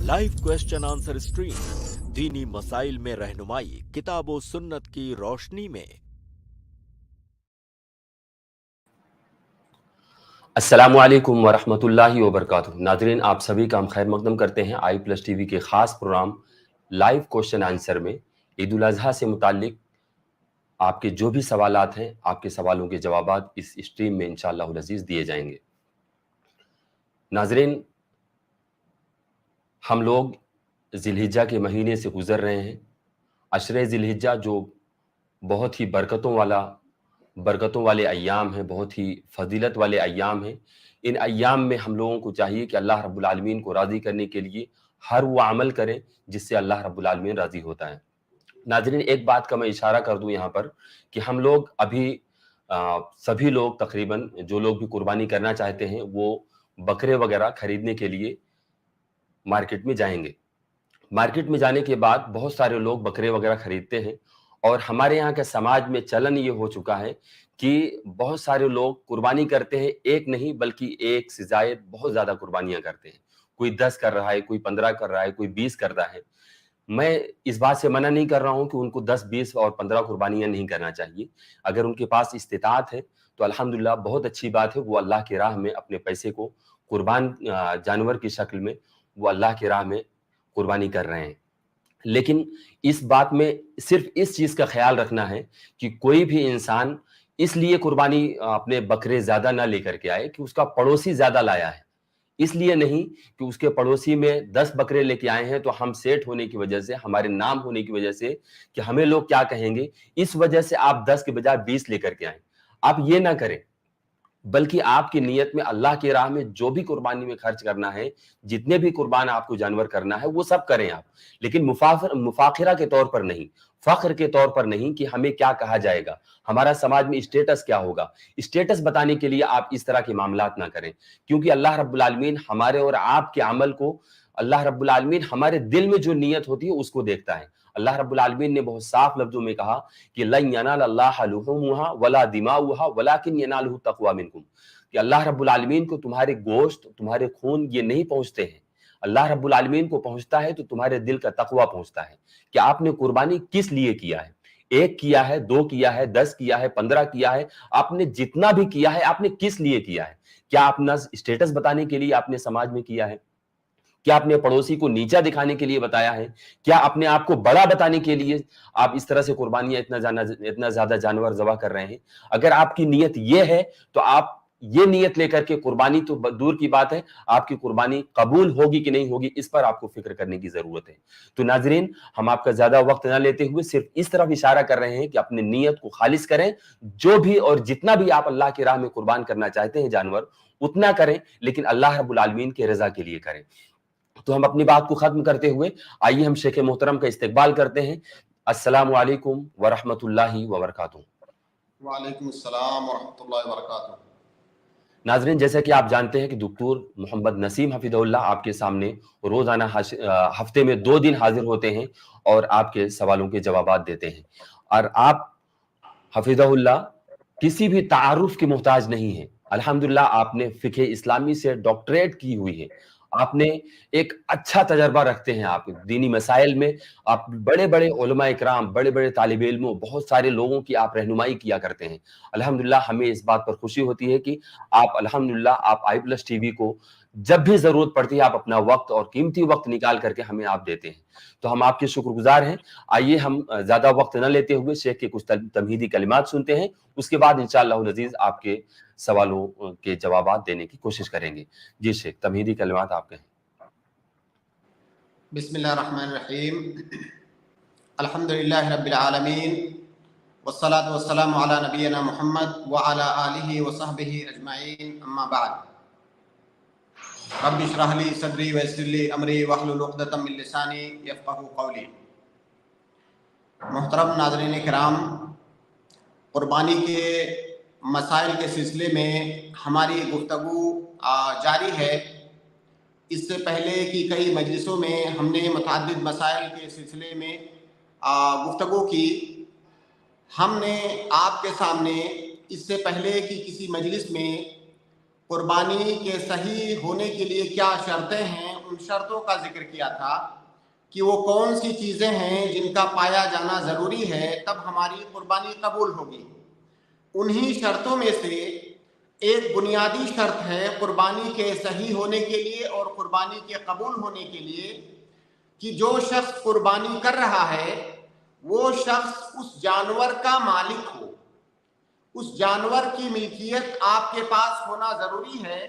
Live question answer stream दीनी मसाइल में रहनुमाई किताब व सुन्नत की रोशनी में। अस्सलामु अलैकुम वरहमतुल्लाहि वबरकातुहू। नाज़रीन, आप सभी का हम खैर मकदम करते हैं आई प्लस टीवी के ख़ास प्रोग्राम लाइव क्वेश्चन आंसर में। ईद उल अज़हा से मुताल्लिक आपके जो भी सवालात हैं, आपके सवालों के जवाबात इस स्ट्रीम में इंशाअल्लाह अज़ीज़ दिए जाएंगे। नाज़रीन, हम लोग ज़िलहिज्जा के महीने से गुज़र रहे हैं। अशरे ज़िलहिज्जा जो बहुत ही बरकतों वाले अय्याम हैं, बहुत ही फजीलत वाले अय्याम हैं। इन अय्याम में हम लोगों को चाहिए कि अल्लाह रब्बुल आलमीन को राज़ी करने के लिए हर वो अमल करें जिससे अल्लाह रब्बुल आलमीन राज़ी होता है। नाज़रीन, एक बात का मैं इशारा कर दूं यहाँ पर कि हम लोग अभी सभी लोग तकरीबन जो लोग भी कुर्बानी करना चाहते हैं वो बकरे वगैरह खरीदने के लिए मार्केट में जाएंगे। मार्केट में जाने के बाद बहुत सारे लोग बकरे वगैरह खरीदते हैं और हमारे यहाँ के समाज में चलन ये हो चुका है कि बहुत सारे लोग कुर्बानी करते हैं, एक नहीं बल्कि एक से जायद बहुत ज्यादा कुर्बानियां करते हैं। कोई 10 कर रहा है, कोई 15 कर रहा है, कोई 20 कर रहा है। मैं इस बात से मना नहीं कर रहा हूं कि उनको 10, 20 और 15 कुर्बानियां नहीं करना चाहिए। अगर उनके पास इस्तिताअत है तो अल्हम्दुलिल्लाह बहुत अच्छी बात है, वो अल्लाह की राह में अपने पैसे को कुर्बान जानवर की शक्ल में वो अल्लाह की राह में कुर्बानी कर रहे हैं। लेकिन इस बात में सिर्फ इस चीज का ख्याल रखना है कि कोई भी इंसान इसलिए कुर्बानी अपने बकरे ज्यादा ना लेकर के आए कि उसका पड़ोसी ज्यादा लाया है, इसलिए नहीं कि उसके पड़ोसी में 10 बकरे लेके आए हैं तो हम सेठ होने की वजह से, हमारे नाम होने की वजह से कि हमें लोग क्या कहेंगे, इस वजह से आप 10 के बजाय 20 लेकर के आए। आप ये ना करें, बल्कि आपकी नीयत में अल्लाह की राह में जो भी कुर्बानी में खर्च करना है, जितने भी कुर्बान आपको जानवर करना है वो सब करें आप, लेकिन मुफाखिरा के तौर पर नहीं, फख्र के तौर पर नहीं कि हमें क्या कहा जाएगा, हमारा समाज में स्टेटस क्या होगा, स्टेटस बताने के लिए आप इस तरह के मामलात ना करें। क्योंकि अल्लाह रब्बुल आलमीन हमारे और आपके अमल को, अल्लाह रब्बुल आलमीन हमारे दिल में जो नीयत होती है उसको देखता है। अल्लाह रब्बुल आलमीन ने बहुत साफ लफ्जों में कहा कि लन यनालल्लाह लुहुमुहा वला दिमाउहा वलाकिन यनालुहु तक़वा मिनकुम, कि अल्लाह रब्बुल आलमीन को तुम्हारे गोश्त, तुम्हारे खून ये नहीं पहुंचते हैं, अल्लाह रब्बुल आलमीन को पहुंचता है तो तुम्हारे दिल का तक़वा पहुंचता है कि आपने कुर्बानी किस लिए किया है। एक किया है, 2 किया है, 10 किया है, 15 किया है, आपने जितना भी किया है आपने किस लिए किया है। क्या अपना स्टेटस बताने के लिए आपने समाज में किया है? क्या अपने पड़ोसी को नीचा दिखाने के लिए बताया है? क्या अपने आप को बड़ा बताने के लिए आप इस तरह से कुर्बानियां इतना ज्यादा जानवर ज़बह कर रहे हैं? अगर आपकी नीयत ये है तो आप ये नीयत लेकर के कुर्बानी तो दूर की बात है, आपकी कुर्बानी कबूल होगी कि नहीं होगी इस पर आपको फिक्र करने की जरूरत है। तो नाजरीन, हम आपका ज्यादा वक्त ना लेते हुए सिर्फ इस तरफ इशारा कर रहे हैं कि अपनी नीयत को खालिस करें। जो भी और जितना भी आप अल्लाह की राह में कुर्बान करना चाहते हैं जानवर, उतना करें, लेकिन अल्लाह रब्बुल आलमीन के रजा के लिए करें। तो हम अपनी बात को खत्म करते हुए आइए हम शेख मोहतरम का इस्तकबाल करते हैं। अस्सलामु अलैकुम वरहमतुल्लाहि वबरकातुहू। वालेकुम अस्सलाम वरहमतुल्लाहि वबरकातुहू। नाजरीन, जैसा कि आप जानते हैं कि डॉक्टर मोहम्मद नसीम हफिज़हुल्लाह आपके सामने रोजाना हफ्ते में 2 दिन हाजिर होते हैं और आपके सवालों के जवाबात देते हैं। और आप हफिज़हुल्लाह किसी भी तारुफ की मोहताज नहीं है। अल्हम्दुलिल्लाह आपने फ़िक़्ह इस्लामी से डॉक्टरेट की हुई है। आपने एक अच्छा तजर्बा रखते हैं, आप दीनी मसाइल में आप बड़े-बड़े उलमा इकराम, बड़े-बड़े तालिब इल्मों, बहुत सारे लोगों की आप रहनुमाई किया करते हैं। अल्हम्दुलिल्लाह हमें इस बात पर खुशी होती है कि आप अल्हम्दुलिल्लाह आप आई प्लस टीवी को जब भी ज़रूरत पड़ती है आप अपना वक्त और कीमती वक्त निकाल करके हमें आप देते हैं। तो हम आपके शुक्रगुज़ार हैं। आइए हम ज़्यादा वक्त न लेते हुए शेख के कुछ तमहीदी कलिमात सुनते हैं, उसके बाद इंशाअल्लाह अज़ीज़ आपके सवालों के जवाबात देने की कोशिश करेंगे। जी शेख, तमहीदी कलिमात आप कहें। बिस्मिल्लाहिर्रहमानिर्रहीम। अल्हम्दुलिल्लाहि रब्बिल आलमीन वस्सलातु वस्सलामु अला नबिय्यिना मुहम्मद व अला आलिहि व सहबिहि अजमाइन, अम्मा बाद। रब्बि इश्रह ली सदरी व यस्सिर ली अमरी वहलुल उक़दतम मिन लिसानी यफ़क़हू क़ौली। मोहतरम नाज़रीन किराम, कुर्बानी के मसाइल के सिलसिले में हमारी गुफ्तगू जारी है। इससे पहले कि कई मजलिसों में हमने मुतअद्दिद मसाइल के सिलसिले में गुफ्तगू की। हमने आपके सामने इससे पहले कि किसी मजलिस में قربانی کے صحیح ہونے کے لیے کیا شرطیں ہیں، ان شرطوں کا ذکر کیا تھا کہ وہ کون سی چیزیں ہیں جن کا پایا جانا ضروری ہے، تب ہماری قربانی قبول ہوگی۔ انہی شرطوں میں سے ایک بنیادی شرط ہے قربانی کے صحیح ہونے کے لیے اور قربانی کے قبول ہونے کے لیے کہ جو شخص قربانی کر رہا ہے وہ شخص اس جانور کا مالک ہو، اس جانور کی ملکیت آپ کے پاس ہونا ضروری ہے،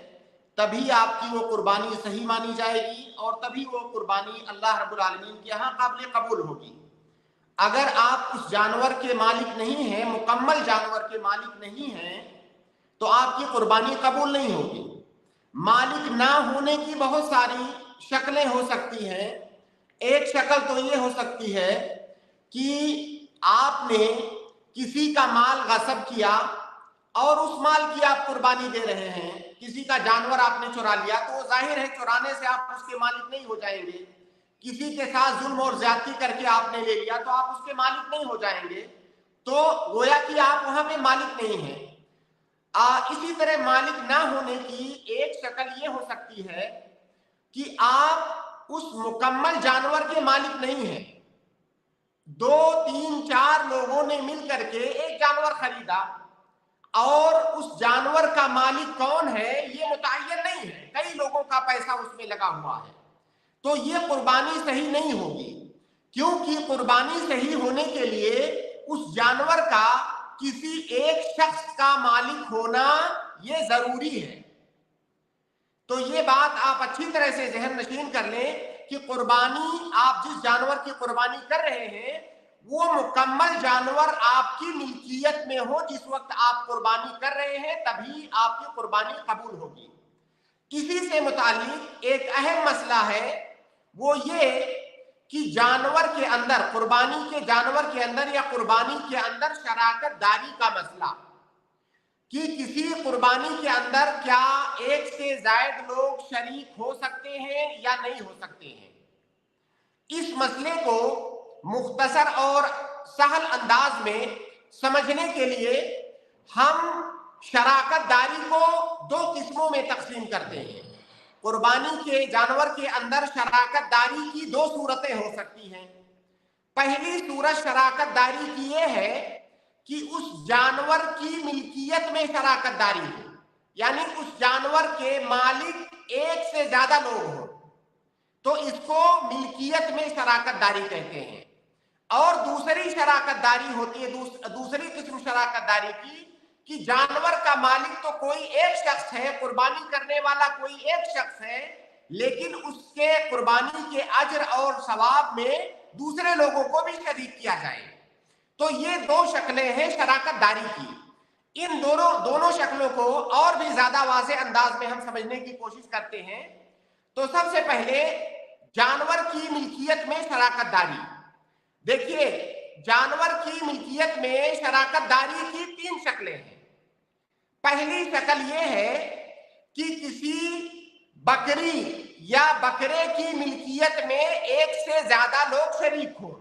تبھی آپ کی وہ قربانی صحیح مانی جائے گی اور تبھی وہ قربانی اللہ رب العالمین کے ہاں قابل قبول ہوگی۔ اگر آپ اس جانور کے مالک نہیں ہیں، مکمل جانور کے مالک نہیں ہیں، تو آپ کی قربانی قبول نہیں ہوگی۔ مالک نہ ہونے کی بہت ساری شکلیں ہو سکتی ہیں۔ ایک شکل تو یہ ہو سکتی ہے کہ آپ نے کسی کا مال غصب کیا اور اس مال کی آپ قربانی دے رہے ہیں، کسی کا جانور آپ نے چرا لیا تو ظاہر ہے چرانے سے آپ اس کے مالک نہیں ہو جائیں گے۔ کسی کے ساتھ ظلم اور زیادتی کر کے آپ نے لے لیا تو آپ اس کے مالک نہیں ہو جائیں گے، تو گویا کہ آپ وہاں پہ مالک نہیں ہیں۔ اسی طرح مالک نہ ہونے کی ایک شکل یہ ہو سکتی ہے کہ آپ اس مکمل جانور کے مالک نہیں ہیں، 2 3 4 لوگوں نے مل کر کے ایک جانور خریدا اور اس جانور کا مالک کون ہے یہ متعین نہیں ہے، کئی لوگوں کا پیسہ اس میں لگا ہوا ہے، تو یہ قربانی صحیح نہیں ہوگی، کیونکہ قربانی صحیح ہونے کے لیے اس جانور کا کسی ایک شخص کا مالک ہونا یہ ضروری ہے۔ تو یہ بات آپ اچھی طرح سے ذہن نشین کر لیں کہ قربانی آپ جس جانور کی قربانی کر رہے ہیں وہ مکمل جانور آپ کی ملکیت میں ہو، جس وقت آپ قربانی کر رہے ہیں تبھی آپ کی قربانی قبول ہوگی۔ اسی سے متعلق ایک اہم مسئلہ ہے، وہ یہ کہ جانور کے اندر، قربانی کے جانور کے اندر یا قربانی کے اندر شراکت داری کا مسئلہ، کہ کسی قربانی کے اندر کیا ایک سے زائد لوگ شریک ہو سکتے ہیں یا نہیں ہو سکتے ہیں۔ اس مسئلے کو مختصر اور سہل انداز میں سمجھنے کے لیے ہم شراکت داری کو 2 قسموں میں تقسیم کرتے ہیں۔ قربانی کے جانور کے اندر شراکت داری کی 2 صورتیں ہو سکتی ہیں۔ پہلی صورت شراکت داری کی یہ ہے کہ اس جانور کی ملکیت میں شراکت داری ہو، یعنی اس جانور کے مالک ایک سے زیادہ لوگ ہوں، تو اس کو ملکیت میں شراکت داری کہتے ہیں۔ اور دوسری شراکت داری ہوتی ہے، دوسری قسم شراکت داری کی کہ جانور کا مالک تو کوئی ایک شخص ہے، قربانی کرنے والا کوئی ایک شخص ہے، لیکن اس کے قربانی کے اجر اور ثواب میں دوسرے لوگوں کو بھی شریک کیا جائے۔ تو یہ 2 شکلیں ہیں شراکت داری کی۔ ان دونوں شکلوں کو اور بھی زیادہ واضح انداز میں ہم سمجھنے کی کوشش کرتے ہیں۔ تو سب سے پہلے جانور کی ملکیت میں شراکت داری۔ دیکھیے، جانور کی ملکیت میں شراکت داری کی 3 شکلیں ہیں۔ پہلی شکل یہ ہے کہ کسی بکری یا بکرے کی ملکیت میں ایک سے زیادہ لوگ شریک ہوں۔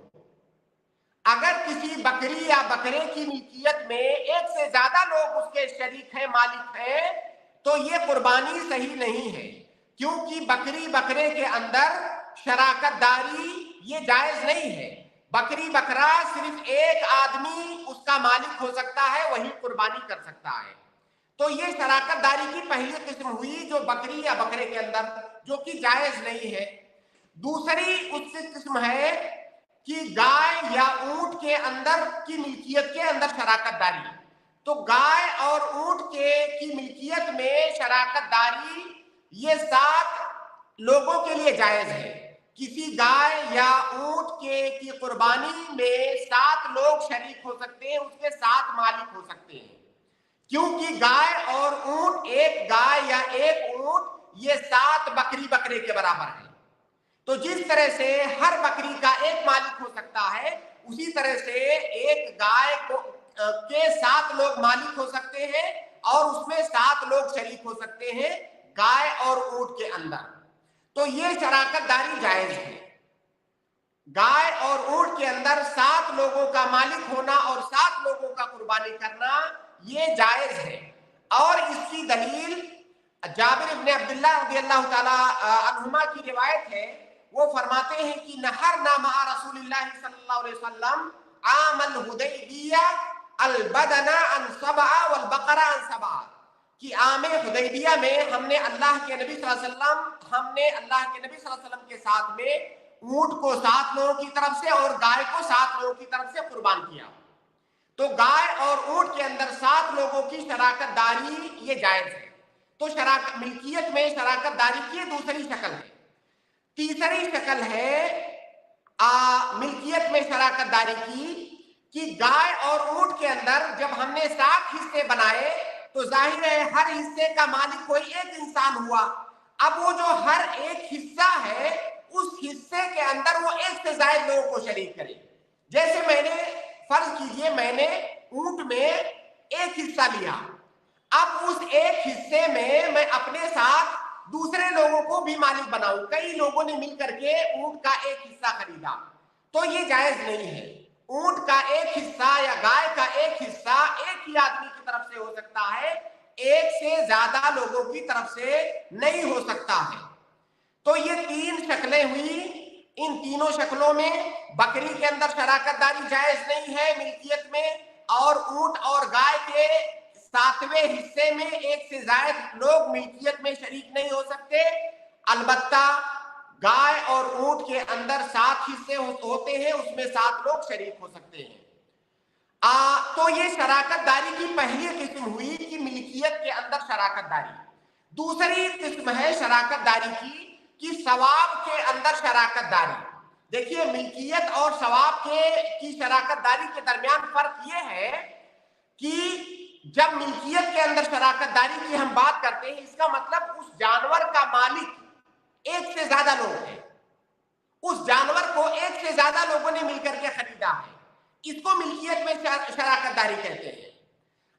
اگر کسی بکری یا بکرے کی ملکیت میں ایک سے زیادہ لوگ اس کے شریک ہیں، مالک ہیں، تو یہ قربانی صحیح نہیں ہے، کیونکہ بکری بکرے کے اندر شراکت داری یہ جائز نہیں ہے۔ بکری بکرا صرف ایک آدمی اس کا مالک ہو سکتا ہے، وہی قربانی کر سکتا ہے۔ تو یہ شراکت داری کی پہلی قسم ہوئی جو بکری یا بکرے کے اندر، جو کہ جائز نہیں ہے۔ دوسری اس کی قسم ہے کہ گائے یا اونٹ کے اندر کی ملکیت کے اندر شراکت داری۔ تو گائے اور اونٹ کی ملکیت میں شراکت داری یہ 7 لوگوں کے لیے جائز ہے۔ کسی گائے یا اونٹ کی قربانی میں 7 لوگ شریک ہو سکتے ہیں، اس کے 7 مالک ہو سکتے ہیں، کیونکہ گائے اور اونٹ، ایک گائے یا ایک اونٹ یہ 7 بکری بکرے کے برابر ہے۔ تو جس طرح سے ہر بکری کا ایک مالک ہو سکتا ہے، اسی طرح سے ایک گائے کے 7 لوگ مالک ہو سکتے ہیں اور اس میں 7 لوگ شریک ہو سکتے ہیں گائے اور اونٹ کے اندر۔ تو یہ شراکت داری جائز ہے۔ گائے اور اونٹ کے اندر 7 لوگوں کا مالک ہونا اور 7 لوگوں کا قربانی کرنا یہ جائز ہے۔ اور اس کی دلیل जाबिर इब्न अब्दुल्लाह रज़ियल्लाहु ताला अन्हुमा की रिवायत है, वो फरमाते हैं कि नहरना मा रसूलिल्लाह सल्लल्लाहु अलैहि वसल्लम आमल हुदैबिया अल बदना अन सबआ वल बकरा अन सबआ, कि आम हुदैबिया में हमने अल्लाह के नबी सल्लल्लाहु अलैहि वसल्लम के साथ में ऊंट को 7 लोगों की तरफ से और गाय को 7 लोगों की तरफ से कुर्बान किया। तो गाय और ऊंट के अंदर 7 लोगों की शराकत दारी ये जायज है। तो मिल्कियत में शराकत दारी की दूसरी शक्ल है। तीसरी शक्ल है मिल्कियत में शराकत दारी की कि गाय और ऊंट के अंदर जब हमने 7 हिस्से बनाए तो जाहिर है हर हिस्से का मालिक कोई एक इंसान हुआ। अब वो जो हर एक हिस्सा है उस हिस्से के अंदर वो एक से ज्यादा लोगों को शरीक करे। जैसे मैंने फर्ज कीजिए मैंने ऊंट में एक हिस्सा लिया, अब उस एक हिस्से में मैं अपने साथ दूसरे लोगों को भी मालिक बनाऊं। कई लोगों ने मिलकर के ऊंट का एक हिस्सा खरीदा, तो ये जायज नहीं है। ऊंट का एक हिस्सा या गाय का एक हिस्सा एक ही आदमी की तरफ से हो सकता है, एक से ज्यादा लोगों की तरफ से नहीं हो सकता है। तो ये 3 शक्लें हुई। इन तीनों शक्लों में बकरी के अंदर शराकत दारी जायज नहीं है मिल्कियत में, और ऊंट और गाय के 7वें हिस्से में एक से ज्यादा लोग मिल्कियत में शरीक नहीं हो सकते। अलबत्ता गाय और ऊंट के अंदर 7 हिस्से होते हैं, उसमें 7 लोग शरीक हो सकते हैं। तो ये शराकत दारी की पहली किस्म हुई कि मिल्कियत के अंदर शराकत दारी। दूसरी किस्म है शराकत दारी की सवाब के अंदर शराकत दारी। देखिए मिल्कियत और सवाब की शराकत दारी के दरमियान फर्क ये है कि जब मिल्कियत के अंदर शराकत दारी की हम बात करते हैं, इसका मतलब उस जानवर का मालिक एक से ज्यादा लोग हैं, उस जानवर को एक से ज्यादा लोगों ने मिलकर के खरीदा है, इसको मिल्कियत में शराकत दारी कहते हैं।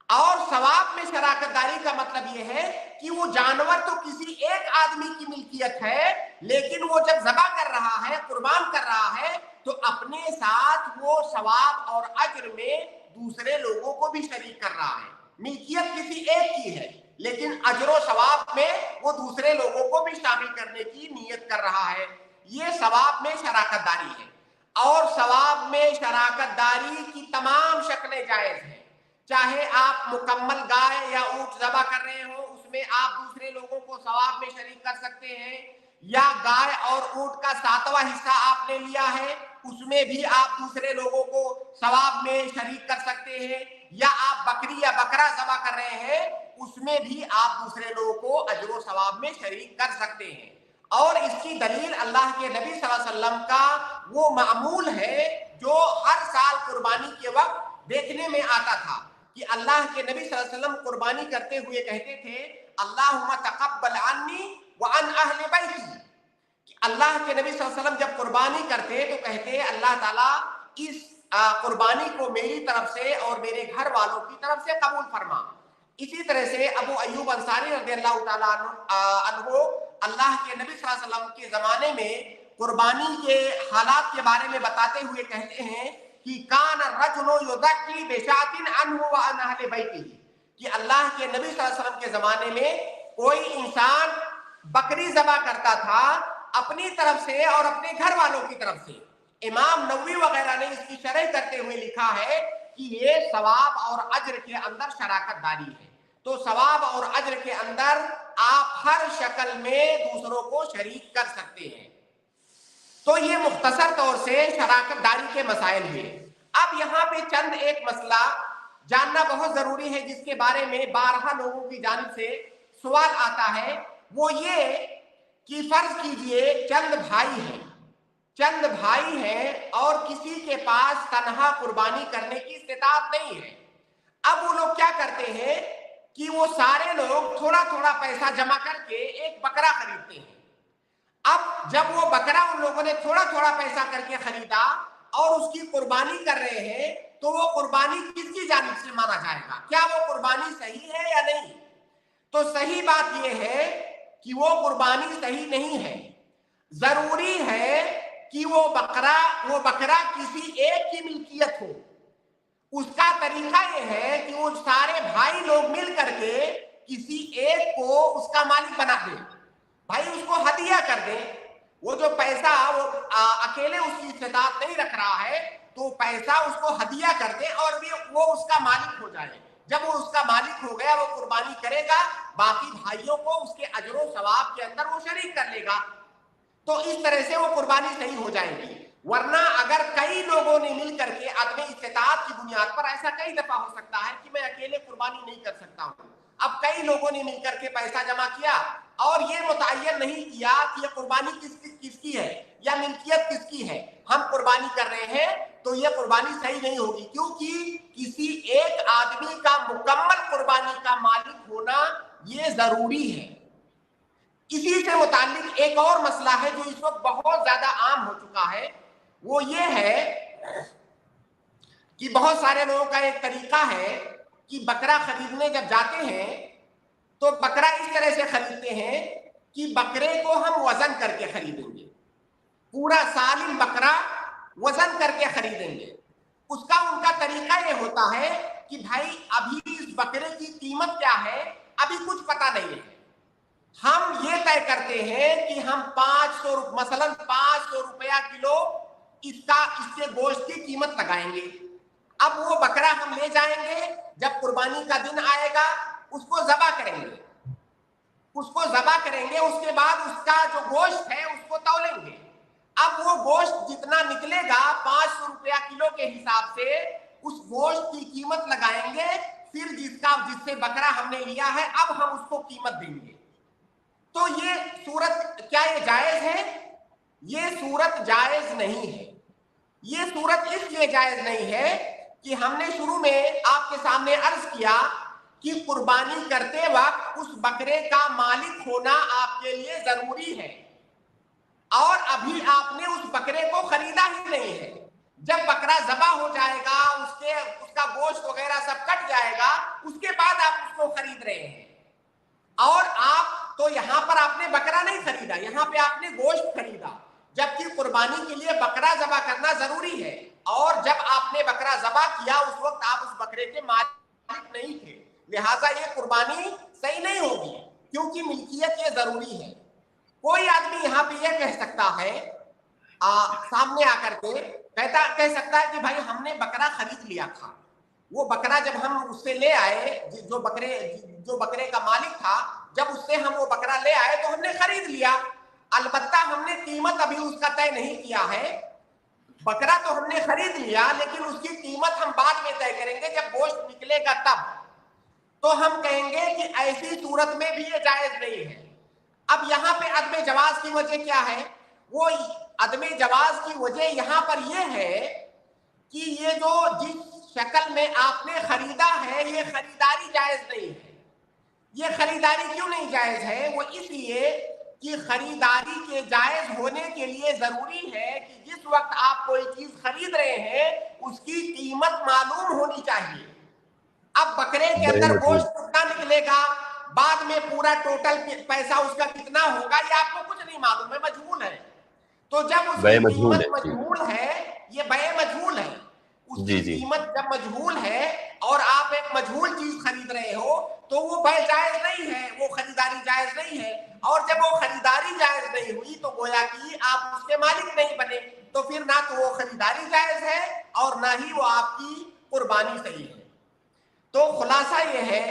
और सवाब में शराकत दारी का मतलब यह है कि वो जानवर तो किसी एक आदमी की मिल्कियत है, लेकिन वो जब ज़बह कर रहा है, कुर्बान कर रहा है, तो अपने साथ वो सवाब और अज्र में दूसरे लोगों को भी शरीक कर रहा है। मिल्कियत किसी एक की है, लेकिन अज्र सवाब में वो दूसरे लोगों को भी शामिल करने की नीयत कर रहा है। ये सवाब में शराकत दारी है। और सवाब में शराकत दारी की तमाम शक्लें जायज हैं। चाहे आप मुकम्मल गाय या ऊंट ज़बह कर रहे हो, उसमें आप दूसरे लोगों को सवाब में शरीक कर सकते हैं, या गाय और ऊंट का 7वां हिस्सा आपने लिया है, उसमें भी आप दूसरे लोगों को सवाब में शरीक कर सकते हैं, या आप बकरी या बकरा ज़बह कर रहे हैं, उसमें भी आप दूसरे लोगों को अजर सवाब में शरीक कर सकते हैं। और इसकी दलील अल्लाह के नबी सल्लल्लाहु अलैहि वसल्लम का वो मामूल है जो हर साल कुर्बानी के वक्त देखने में आता था कि अल्लाह के नबी सल्लल्लाहु अलैहि वसल्लम कुर्बानी करते हुए कहते थे, अल्लाहुम्मा तक़ब्बल अन्नी व अन अहले बैती। अल्लाह के नबी सल्लल्लाहु अलैहि वसल्लम जब कुर्बानी करते तो कहते, अल्लाह ताला इस कुर्बानी को मेरी तरफ से और मेरे घर वालों की तरफ से कबूल फरमा। इसी तरह से अबू अय्यूब अंसारी रज़ियल्लाहु ताला अन्हु अल्लाह के नबी सल्लल्लाहु अलैहि वसल्लम के ज़माने में कुर्बानी के हालात के बारे में बताते हुए कहते हैं कि कान रजुलो युज़क्की बिशातिन अन्हु व अन अहले बैतिही, कि अल्लाह के नबी सल्लल्लाहु अलैहि वसल्लम के ज़माने में कोई इंसान बकरी ज़बह करता था अपनी तरफ से और अपने घर वालों की तरफ से। इमाम नववी वगैरह ने इसकी शरह करते हुए लिखा है कि ये सवाब और अज्र के अंदर शराकत दारी है। तो सवाब और अज्र के अंदर आप हर शक्ल में दूसरों को शरीक कर सकते हैं। तो ये मुख्तसर तौर से शराकत दारी के मसाइल हुए। अब यहाँ पे चंद एक मसला जानना बहुत जरूरी है जिसके बारे में बारहा लोगों की जानिब से सवाल आता है। वो ये कि फर्ज कीजिए चंद भाई हैं और किसी के पास तनहा कुर्बानी करने की इस्तिताअत नहीं है। अब वो लोग क्या करते हैं कि वो सारे लोग थोड़ा थोड़ा पैसा जमा करके एक बकरा खरीदते हैं। अब जब वो बकरा उन लोगों ने थोड़ा थोड़ा पैसा करके खरीदा और उसकी कुर्बानी कर रहे हैं, तो वो कुर्बानी किसकी जानिब से माना जाएगा? क्या वो कुर्बानी सही है या नहीं? तो सही बात यह है कि वो कुर्बानी सही नहीं है। जरूरी है कि वो बकरा किसी एक की मिल्कियत हो। उसका तरीका यह है कि वो सारे भाई लोग मिल करके किसी एक को उसका मालिक बना दे, भाई उसको हदिया कर दे। वो जो पैसा वो अकेले उसकी इस्तेदाद नहीं रख रहा है, तो पैसा उसको हदिया कर दे और वो उसका मालिक हो जाए। जब वो उसका मालिक हो गया, वो कुर्बानी करेगा, बाकी भाइयों को उसके अजर सवाब के अंदर वो शरीक कर लेगा। तो इस तरह से वो कुर्बानी सही हो जाएगी। वरना अगर कई लोगों ने मिल करके अदम इस्तेताअत की बुनियाद पर, ऐसा कई दफा हो सकता है कि मैं अकेले कुर्बानी नहीं कर सकता हूं, अब कई लोगों ने मिलकर के पैसा जमा किया और ये मुतय्यन नहीं किया कि ये कुर्बानी किसकी है या मिल्कियत किसकी है, हम कुर्बानी कर रहे हैं, तो ये कुर्बानी सही नहीं होगी, क्योंकि किसी एक आदमी का मुकम्मल कुर्बानी का मालिक होना ये जरूरी है। इसी से मुताल्लिक एक और मसला है जो इस वक्त बहुत ज्यादा आम हो चुका है, वो ये है कि बहुत सारे लोगों का एक तरीका है कि बकरा खरीदने जब जाते हैं तो बकरा इस तरह से खरीदते हैं कि बकरे को हम वजन करके खरीदेंगे, पूरा सालिम बकरा वजन करके खरीदेंगे। उसका उनका तरीका ये होता है कि भाई अभी इस बकरे की कीमत क्या है अभी कुछ पता नहीं है, हम ये तय करते हैं कि हम 500 मसलन 500 रुपया किलो इसके गोश्त की कीमत लगाएंगे। अब वो बकरा हम ले जाएंगे, जब कुर्बानी का दिन आएगा उसको ज़बा करेंगे, उसके बाद उसका जो गोश्त है उसको तौलेंगे। अब वो गोश्त जितना निकलेगा 500 रुपया किलो के हिसाब से उस गोश्त की कीमत लगाएंगे, फिर जिससे बकरा हमने लिया है अब हम उसको कीमत देंगे। तो ये सूरत क्या ये जायज है? ये सूरत जायज नहीं है। ये सूरत इसलिए जायज नहीं है कि हमने शुरू में आपके सामने अर्ज किया कि कुर्बानी करते वक्त उस बकरे का मालिक होना आपके लिए जरूरी है, और अभी आपने उस बकरे को खरीदा ही नहीं है। जब बकरा ज़बा हो जाएगा, उसका गोश्त वगैरह सब कट जाएगा, उसके बाद आप उसको खरीद रहे हैं। और आप तो यहां पर आपने बकरा नहीं खरीदा, यहां पे आपने गोश्त खरीदा, जबकि कुर्बानी के लिए बकरा ज़बा करना जरूरी है। और जब आपने बकरा ज़बा किया उस वक्त आप उस बकरे के मालिक नहीं थे, लिहाजा ये कुर्बानी सही नहीं होगी, क्योंकि मिल्कियत ये जरूरी है। कोई आदमी यहाँ पे ये कह सकता है सामने आकर के कह सकता है कि भाई हमने बकरा खरीद लिया था, वो बकरा जब हम उससे ले आए, जो बकरे का मालिक था, जब उससे हम वो बकरा ले आए तो हमने खरीद लिया, अलबत्ता हमने कीमत अभी उसका तय नहीं किया है। बकरा तो हमने खरीद लिया, लेकिन उसकी कीमत हम बाद में तय करेंगे जब गोश्त निकलेगा तब। तो हम कहेंगे कि ऐसी सूरत में भी ये जायज नहीं है। अब यहाँ पे अदम जवाज की वजह क्या है? वो अदम जवाज की वजह यहाँ पर यह है कि ये जो जिस शक्ल में आपने खरीदा है ये खरीदारी जायज नहीं है। ये खरीदारी क्यों नहीं जायज है? वो इसलिए कि खरीदारी के जायज होने के लिए जरूरी है कि जिस वक्त आप कोई चीज खरीद रहे हैं उसकी कीमत मालूम होनी चाहिए। अब बकरे के अंदर गोश्त कितना निकलेगा, बाद में पूरा टोटल पैसा उसका कितना होगा, ये आपको कुछ नहीं मालूम है, मजहूल है। तो जब उसकी कीमत मजहूल है, ये बय मजहूल है, उसकी कीमत जब मजहूल है और आप एक मजहूल चीज खरीद रहे हो तो वो बय जायज नहीं है, वो खरीदारी जायज नहीं है। और जब वो खरीदारी जायज नहीं हुई तो गोया कि आप उसके मालिक नहीं बने, तो फिर ना तो वो खरीदारी जायज है और ना ही वो आपकी कुर्बानी सही है। तो खुलासा ये है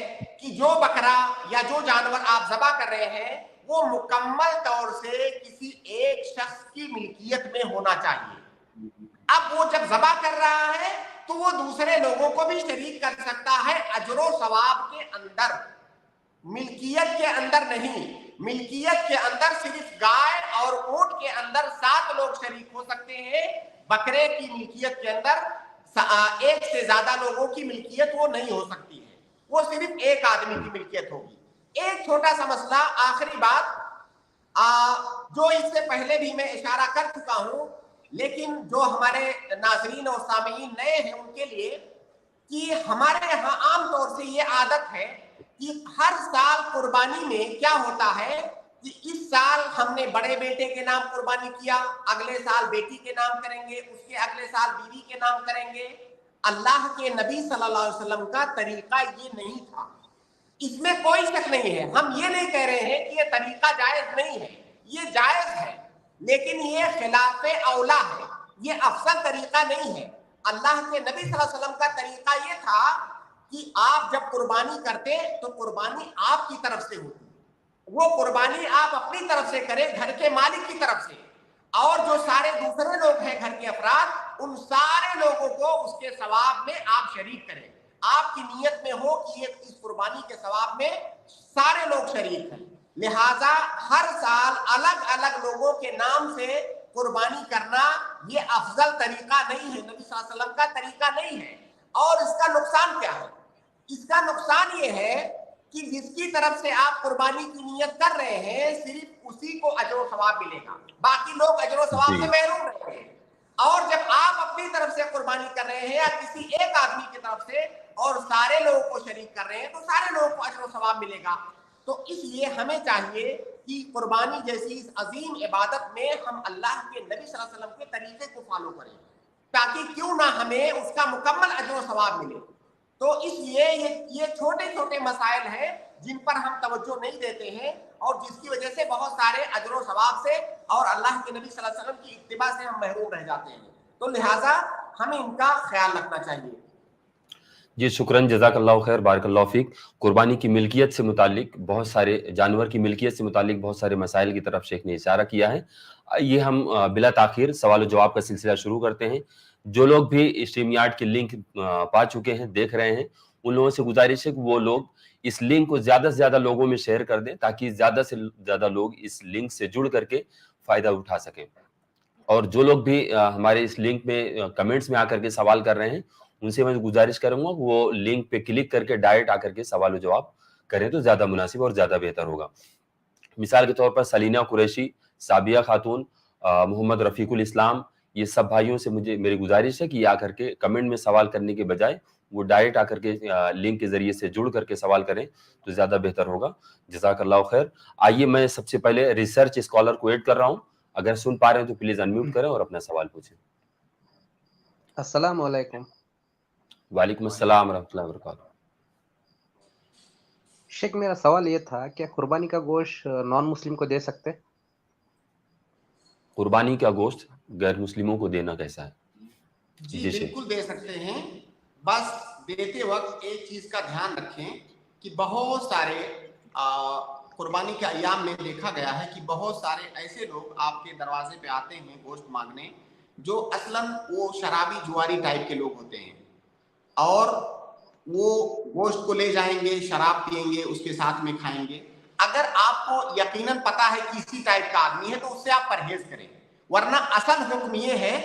कि जो बकरा या जो जानवर आप ज़बा कर रहे हैं वो मुकम्मल तौर से किसी एक शख्स की मिल्कियत में होना चाहिए। अब वो जब ज़बा कर रहा है तो वो दूसरे लोगों को भी शरीक कर सकता है अजरो सवाब के अंदर, मिल्कियत के अंदर नहीं। मिल्कियत के अंदर सिर्फ गाय और ऊंट के अंदर 7 लोग शरीक हो सकते हैं। बकरे की मिल्कियत के अंदर एक से ज्यादा लोगों की मिल्कियत वो नहीं हो सकती है, वो सिर्फ एक आदमी की मिल्कियत होगी। एक छोटा सा मसला, आखिरी बात, जो इससे पहले भी मैं इशारा कर चुका हूं, लेकिन जो हमारे नाज़रीन और सामीईन नए हैं उनके लिए, कि हमारे यहाँ आम तौर से ये आदत है कि हर साल कुर्बानी में क्या होता है कि इस साल हमने बड़े बेटे के नाम कुर्बानी किया, अगले साल बेटी के नाम करेंगे, उसके अगले साल बीवी के नाम करेंगे। अल्लाह के नबी सल्लल्लाहु अलैहि वसल्लम का तरीका ये नहीं था। اس میں کوئی شک نہیں ہے. ہم یہ نہیں کہہ رہے ہیں کہ یہ طریقہ جائز نہیں ہے، یہ جائز ہے، لیکن یہ خلاف اولا ہے، یہ افضل طریقہ نہیں ہے. اللہ کے نبی صلی اللہ علیہ وسلم کا طریقہ یہ تھا کہ آپ جب قربانی کرتے تو قربانی آپ کی طرف سے ہوتی، وہ قربانی آپ اپنی طرف سے کریں، گھر کے مالک کی طرف سے، اور جو سارے دوسرے لوگ ہیں گھر کے افراد، ان سارے لوگوں کو اس کے ثواب میں آپ شریک کریں. آپ کی نیت میں ہو کہ یہ اس قربانی کے ثواب میں سارے لوگ شریک ہیں. لہذا ہر سال الگ الگ لوگوں کے نام سے قربانی کرنا یہ افضل طریقہ نہیں ہے، نبی صلی اللہ علیہ وسلم کا طریقہ نہیں ہے. اور اس کا نقصان کیا ہے؟ اس کا نقصان یہ ہے کہ جس کی طرف سے آپ قربانی کی نیت کر رہے ہیں صرف اسی کو اجر و ثواب ملے گا، باقی لوگ اجر و ثواب سے محروم رہیں گے. اور جب آپ اپنی طرف سے قربانی کر رہے ہیں یا کسی ایک آدمی کی طرف سے اور سارے لوگوں کو شریک کر رہے ہیں تو سارے لوگوں کو اجر و ثواب ملے گا. تو اس لیے ہمیں چاہیے کہ قربانی جیسی اس عظیم عبادت میں ہم اللہ کے نبی صلی اللہ علیہ وسلم کے طریقے کو فالو کریں، تاکہ کیوں نہ ہمیں اس کا مکمل اجر و ثواب ملے. تو اس لیے یہ چھوٹے چھوٹے مسائل ہیں جن پر ہم توجہ نہیں دیتے ہیں اور جس کی وجہ سے بہت سارے اجر و ثواب سے اور اللہ کے نبی صلی اللہ علیہ وسلم کی اتباع سے ہم محروم رہ جاتے ہیں. تو لہٰذا ہمیں ان کا خیال رکھنا چاہیے. جی شکراً، جزاک اللہ خیر، بارک اللہ فیک. قربانی کی ملکیت سے متعلق بہت سارے جانور کی ملکیت سے متعلق بہت سارے مسائل کی طرف شیخ نے اشارہ کیا ہے. یہ ہم بلا تاخیر سوال و جواب کا سلسلہ شروع کرتے ہیں. جو لوگ بھی اسٹریم یارڈ کی لنک پا چکے ہیں، دیکھ رہے ہیں، ان لوگوں سے گزارش ہے کہ وہ لوگ اس لنک کو زیادہ سے زیادہ لوگوں میں شیئر کر دیں تاکہ زیادہ سے زیادہ لوگ اس لنک سے جڑ کر کے فائدہ اٹھا سکیں. اور جو لوگ بھی ہمارے اس لنک میں کمنٹس میں آ کر کے سوال کر رہے ہیں، ان سے میں گزارش کروں گا کہ وہ لنک پہ کلک کر کے ڈائریکٹ آ کر کے سوال و جواب کریں تو زیادہ مناسب اور زیادہ بہتر ہوگا. مثال کے طور پر سلینہ قریشی، سابیہ خاتون، محمد رفیق الاسلام، یہ سب بھائیوں سے میری گزارش ہے کہ یہ آ کر کے کمنٹ میں سوال کرنے کے بجائے وہ ڈائریکٹ آ کر کے لنک کے ذریعے سے جڑ کر کے سوال کریں تو زیادہ بہتر ہوگا. جزاک اللہ خیر. آئیے میں سب سے پہلے ریسرچ اسکالر کو ایڈ کر رہا ہوں، اگر سن پا رہے ہیں تو پلیز انمیوٹ کریں اور اپنا سوال پوچھیں. السلام علیکم. وعلیکم السلام ورحمۃ اللہ وبرکاتہ. شیخ میرا سوال یہ تھا، کیا قربانی کا گوشت نان مسلم کو دے سکتے؟ قربانی کا گوشت غیر مسلموں کو دینا کیسا ہے؟ جی بالکل دے سکتے ہیں، بس دیتے وقت ایک چیز کا دھیان رکھیں کہ بہت سارے قربانی کے ایام میں دیکھا گیا ہے کہ بہت سارے ایسے لوگ آپ کے دروازے پہ آتے ہیں گوشت مانگنے جو اصلاً وہ شرابی جواری ٹائپ کے لوگ ہوتے ہیں، اور وہ گوشت کو لے جائیں گے، شراب پئیں گے، اس کے ساتھ میں کھائیں گے. اگر آپ کو یقیناً پتا ہے کہ اسی ٹائپ کا آدمی ہے تو اس سے آپ پرہیز کریں، ورنہ اصل حکم یہ ہے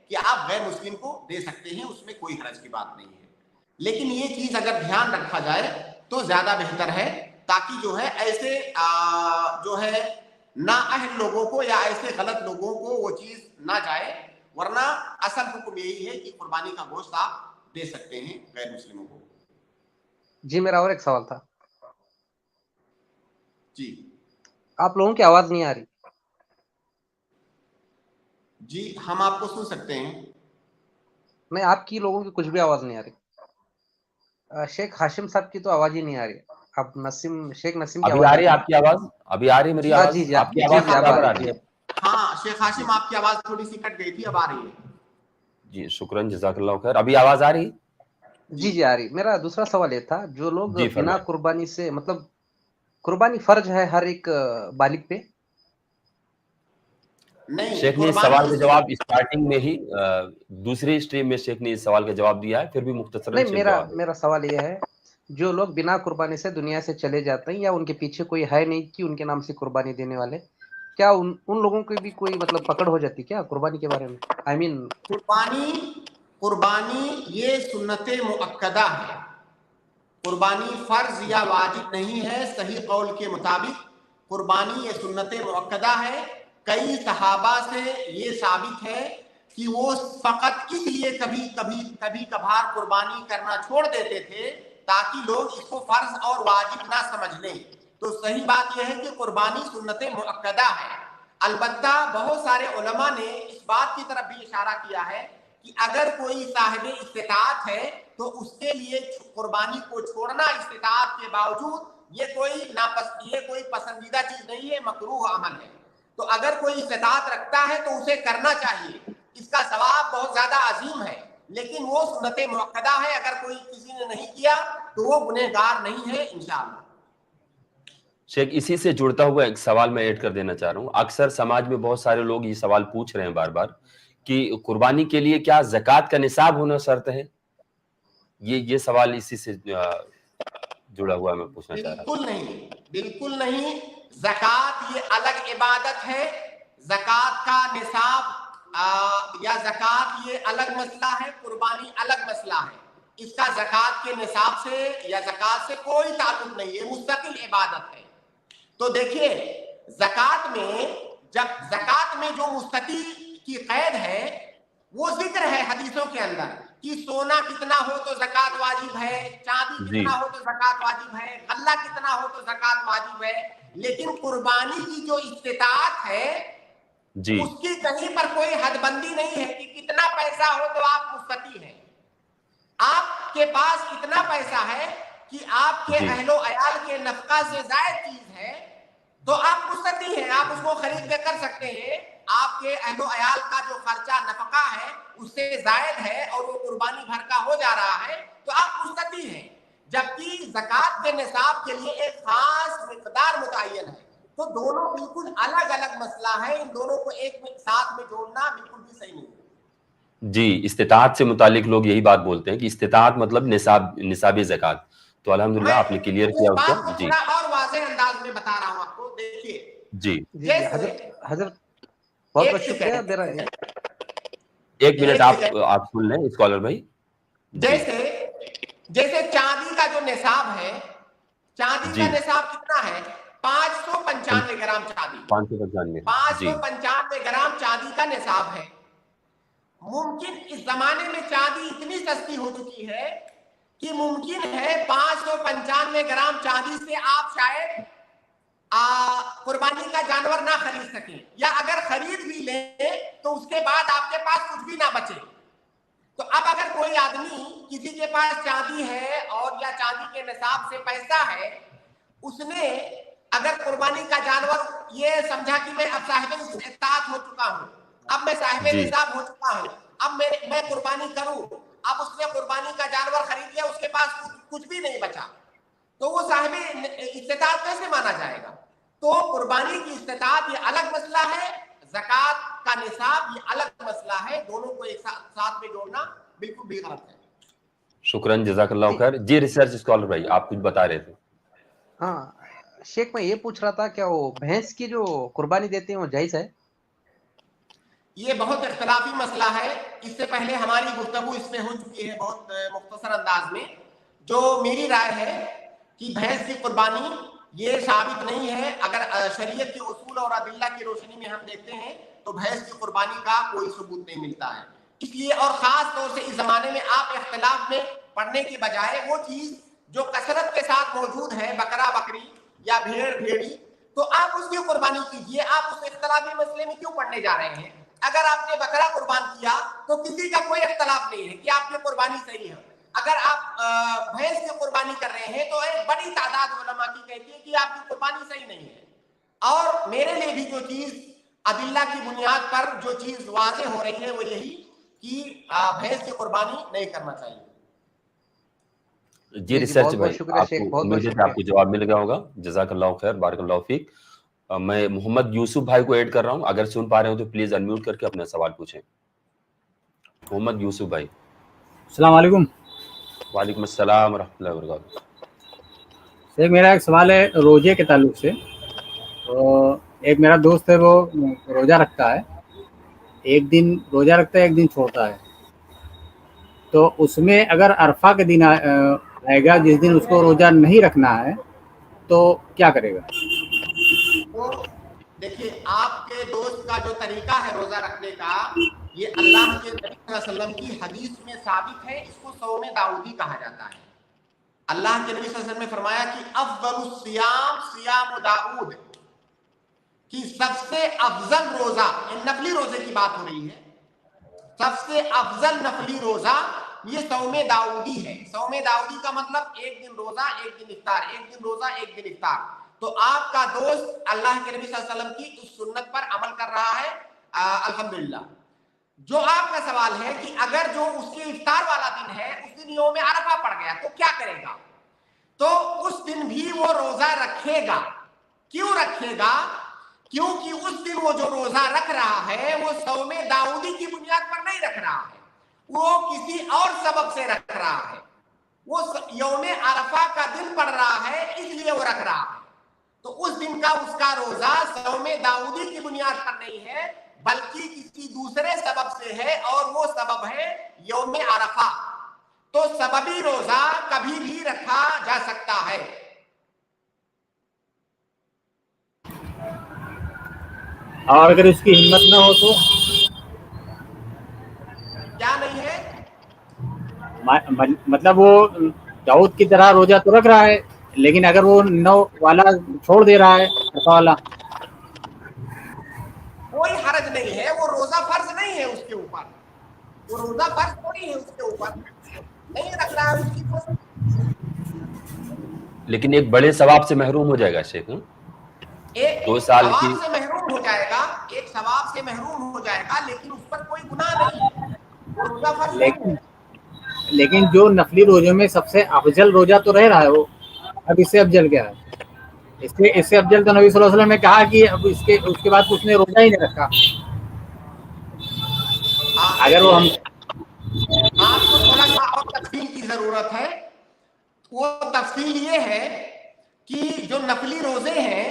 کہ آپ غیر مسلم کو دے سکتے ہیں، اس میں کوئی حرج کی بات نہیں ہے. لیکن یہ چیز اگر دھیان رکھا جائے تو زیادہ بہتر ہے، تاکہ جو ہے ایسے جو ہے نااہل لوگوں کو یا ایسے غلط لوگوں کو وہ چیز نہ جائے، ورنہ اصل حکم یہی ہے کہ قربانی کا گوشت آپ دے سکتے ہیں غیر مسلموں کو. جی میرا اور ایک سوال تھا. جی آپ لوگوں کی آواز نہیں آ رہی. جی ہم آپ کو سن سکتے ہیں. نہیں، آپ کی لوگوں کی کچھ بھی آواز نہیں آ رہی. شیخ ہاشم صاحب کی تو آواز ہی نہیں آ رہی. اب شیخ نسیم کی ابھی آواز آ رہی ہے آپ کی آواز؟ ابھی آ رہی ہے میری آواز؟ جی آپ کی آواز برابر آ رہی ہے. ہاں شیخ ہاشم آپ کی آواز تھوڑی سی کٹ گئی تھی، اب آ رہی ہے. جی شکراً، جزاک اللہ خیر. ابھی آواز آ رہی ہے؟ جی آ رہی. میرا دوسرا سوال یہ تھا، جو لوگ جی بنا قربانی سے، مطلب قربانی فرض ہے ہر ایک بالغ پہ. شیخ نے اس سوال کا جواب اسٹارٹنگ میں ہی دوسری اسٹریم میں شیخ نے اس سوال کا جواب دیا ہے، پھر بھی مختصراً نہیں، میرا سوال یہ ہے، جو لوگ بنا قربانی سے دنیا سے چلے جاتے ہیں یا ان کے پیچھے کوئی ہے نہیں کہ ان کے نام سے قربانی دینے والے، کیا ان لوگوں کی بھی کوئی مطلب پکڑ ہو جاتی کیا قربانی کے بارے میں؟ قربانی یہ سنت مؤکدہ ہے، قربانی فرض یا واجب نہیں ہے. صحیح قول کے مطابق قربانی یہ سنت مؤکدہ ہے. کئی صحابہ سے یہ ثابت ہے کہ وہ فقط اس لیے کبھی کبھار قربانی کرنا چھوڑ دیتے تھے تاکہ لوگ اس کو فرض اور واجب نہ سمجھ لیں. تو صحیح بات یہ ہے کہ قربانی سنت مؤکدہ ہے. البتہ بہت سارے علماء نے اس بات کی طرف بھی اشارہ کیا ہے کہ اگر کوئی صاحب استطاعت ہے تو اس کے لیے قربانی کو چھوڑنا استطاعت کے باوجود یہ کوئی پسندیدہ چیز نہیں ہے، مکروہ عمل ہے. تو اگر کوئی استطاعت رکھتا ہے تو اسے کرنا چاہیے، اس کا ثواب بہت زیادہ عظیم ہے، لیکن وہ سنت مؤکدہ ہے. اگر کوئی کسی نے نہیں کیا تو وہ گنہگار نہیں ہے انشاءاللہ. شیخ اسی سے جڑتا ہوا ایک سوال میں ایڈ کر دینا چاہ رہا ہوں. اکثر سماج میں بہت سارے لوگ یہ سوال پوچھ رہے ہیں بار بار کہ قربانی کے لیے کیا زکوٰۃ کا نصاب ہونا شرط ہے؟ یہ سوال اسی سے جڑا ہوا میں پوچھنا چاہ رہا ہوں. بالکل نہیں. زکوٰۃ یہ الگ عبادت ہے. زکوٰۃ کا نصاب یا زکوٰۃ یہ الگ مسئلہ ہے، قربانی الگ مسئلہ ہے. اس کا زکوٰۃ کے نصاب سے یا زکوٰۃ سے کوئی تعلق نہیں ہے، مستقل عبادت ہے. تو دیکھیے زکوٰۃ میں جو مستقل کی قید ہے وہ ذکر ہے حدیثوں کے اندر کہ سونا کتنا ہو تو زکوٰۃ واجب ہے، چاندی کتنا ہو تو زکوٰۃ واجب ہے، غلہ کتنا ہو تو زکوٰۃ واجب ہے. لیکن قربانی کی جو استطاعت ہے اس کی کہیں پر کوئی حد بندی نہیں ہے کہ کتنا پیسہ ہو تو آپ مستطیع ہیں. آپ کے پاس اتنا پیسہ ہے کہ آپ کے اہل و عیال کے نفقہ سے زائد چیز ہے تو آپ مستطیع ہیں، آپ اس کو خرید کے کر سکتے ہیں. آپ کے اہل و عیال کا جو خرچہ نفقہ ہے اس سے زائد ہے اور وہ قربانی بھر کا ہو جا رہا ہے تو آپ مستطیع ہیں. جبکہ زکوٰۃ کے نصاب کے لیے ایک خاص مقدار متعین ہے. تو دونوں بالکل الگ الگ مسئلہ ہے، ان دونوں کو ایک ساتھ میں جوڑنا بالکل بھی صحیح نہیں. جی استطاعت سے متعلق لوگ یہی بات بولتے ہیں کہ استطاعت مطلب نصاب زکوٰۃ. تو الحمدللہ آپ نے کلیئر کیا اس کو. جی اور واضح انداز میں بتا رہا ہوں آپ کو. دیکھیے جی حضرت بہت بہت شکریہ. میرا ایک منٹ آپ سن لیں اسکالر بھائی. جیسے چاندی کا جو نصاب ہے، چاندی کا نصاب کتنا ہے؟ 595 گرام چاندی. 595 گرام چاندی کا نصاب ہے. ممکن اس زمانے میں چاندی اتنی سستی ہو چکی ہے کہ ممکن ہے 595 گرام چاندی سے آپ شاید قربانی کا جانور نہ خرید سکیں، یا اگر خرید بھی لیں تو اس کے بعد آپ کے پاس کچھ بھی نہ بچے. تو اب اگر کوئی آدمی کسی کے پاس چاندی ہے اور یا چاندی کے نصاب سے پیسہ ہے، اس نے اگر قربانی کا جانور یہ سمجھا کہ میں اب صاحب استطاعت ہو چکا ہوں، اب میں صاحب نصاب ہو چکا ہوں، اب میں قربانی کروں، اب اس نے قربانی کا جانور خرید لیا، اس کے پاس کچھ بھی نہیں بچا، تو وہ صاحب استطاعت کیسے مانا جائے گا؟ تو قربانی کی استطاعت یہ الگ مسئلہ ہے، زکوٰۃ کا نصاب یہ الگ مسئلہ ہے. دونوں کو ایک ساتھ میں جوڑنا بالکل بھی غلط ہے. شکراً، جزاک اللہ خیر. جی ریسرچ اسکالر بھائی آپ کچھ بتا رہے تھے. ہاں شیخ میں یہ پوچھ رہا تھا کیا وہ بھینس کی جو قربانی دیتے ہیں وہ جائز ہے؟ یہ بہت اختلافی مسئلہ ہے. اس سے پہلے ہماری گفتگو اس میں ہو چکی ہے بہت مختصر انداز میں. جو میری رائے ہے کہ بھینس کی قربانی یہ ثابت نہیں ہے. اگر شریعت کے اصول اور ادلہ کی روشنی میں ہم دیکھتے ہیں تو بھینس کی قربانی کا کوئی ثبوت نہیں ملتا ہے. اس لیے اور خاص طور سے اس زمانے میں آپ اختلاف میں پڑھنے کی بجائے وہ چیز جو کثرت کے ساتھ موجود ہے، بکرا بکری یا بھیڑ بھیڑی، تو آپ اس کی قربانی کیجئے. آپ اس اختلافی مسئلے میں کیوں پڑھنے جا رہے ہیں؟ اگر آپ نے بکرا قربان کیا تو کسی کا کوئی اختلاف نہیں ہے کہ آپ کی قربانی صحیح ہے. اگر آپ بھینس کی قربانی کر رہے ہیں تو ایک بڑی تعداد علماء کی کہتی ہے کہ آپ کی قربانی صحیح نہیں ہے. اور میرے لیے بھی جو چیز ادلہ کی بنیاد پر جو چیز واضح ہو رہی ہے وہ یہی کہ بھینس کی قربانی نہیں کرنا چاہیے. جی ریسرچ بھائی آپ کو جواب مل گیا ہوگا. جزاک اللہ خیر، بارک اللہ فیک. میں محمد یوسف بھائی کو ایڈ کر رہا ہوں، اگر سن پا رہے ہو تو پلیز انمیوٹ کر کے اپنا سوال پوچھیں. محمد یوسف بھائی. السلام علیکم. وعلیکم السلام ورحمۃ اللہ وبرکاتہ. سر میرا ایک سوال ہے روزے کے تعلق سے. تو ایک میرا دوست ہے وہ روزہ رکھتا ہے، ایک دن روزہ رکھتا ہے ایک دن چھوڑتا ہے. تو اس میں اگر عرفہ کے دن آئے گا جس دن اس کو روزہ نہیں رکھنا ہے تو کیا کرے گا؟ دیکھیے آپ کے دوست کا جو طریقہ ہے روزہ رکھنے کا یہ اللہ کے نبی صلی اللہ علیہ وسلم کی حدیث میں ثابت ہے. اس کو صوم داؤدی کہا جاتا ہے. اللہ کے نبی صلی اللہ علیہ وسلم نے فرمایا کہ افضل الصیام صیام داؤد، کہ سب سے افضل روزہ، نفلی روزے کی بات ہو رہی ہے، سب سے افضل نفلی روزہ یہ صوم داؤدی ہے. صوم داؤدی کا مطلب ایک دن روزہ ایک دن افطار, ایک دن روزہ ایک دن افطار. تو آپ کا دوست اللہ کے نبی صلی اللہ علیہ وسلم کی اس سنت پر عمل کر رہا ہے الحمدللہ. جو آپ کا سوال ہے کہ اگر جو اس کے افطار والا دن ہے اس دن یوم عرفہ پڑ گیا تو کیا کرے گا, تو اس دن بھی وہ روزہ رکھے گا. کیوں رکھے گا؟ کیونکہ اس دن وہ جو روزہ رکھ رہا ہے وہ صوم داؤدی کی بنیاد پر نہیں رکھ رہا ہے, وہ کسی اور سبب سے رکھ رہا ہے. وہ یوم عرفہ کا دن پڑ رہا ہے اس لیے وہ رکھ رہا ہے. تو اس دن کا اس کا روزہ صوم داؤدی کی بنیاد پر نہیں ہے بلکہ کسی دوسرے سبب سے ہے, اور وہ سبب ہے یوم عرفہ. تو سببی روزہ کبھی بھی رکھا جا سکتا ہے. اور اگر اس کی ہمت نہ ہو تو کیا نہیں ہے؟ مطلب وہ داؤد کی طرح روزہ تو رکھ رہا ہے لیکن اگر وہ 9 والا چھوڑ دے رہا ہے عرفہ والا, کوئی حرج نہیں ہے. وہ روزہ فرض نہیں ہے اس کے اوپر, وہ روزہ فرض تھوڑی ہے اس کے اوپر, نہیں رکھ رہا ہے اس کی. لیکن ایک بڑے ثواب سے محروم ہو جائے گا شیخ. ایک 2 سال کی ثواب سے محروم ہو جائے گا, ایک ثواب سے محروم ہو جائے گا لیکن اس پر کوئی گناہ نہیں ہے. وہ روزہ فرض نہیں ہے. لیکن جو نفلی روزوں میں سب سے افضل روزہ تو رہ رہا ہے وہ, اب اس سے افضل کیا ہے؟ اس سے افضل تو نبی صلی اللہ علیہ وسلم نے کہا کہ اب اس کے بعد اس نے روزہ ہی نہیں رکھا. اگر وہ ہم آپ کو تھوڑا سا اور تفصیل کی ضرورت ہے. وہ تفصیل یہ ہے کہ جو نفلی روزے ہیں,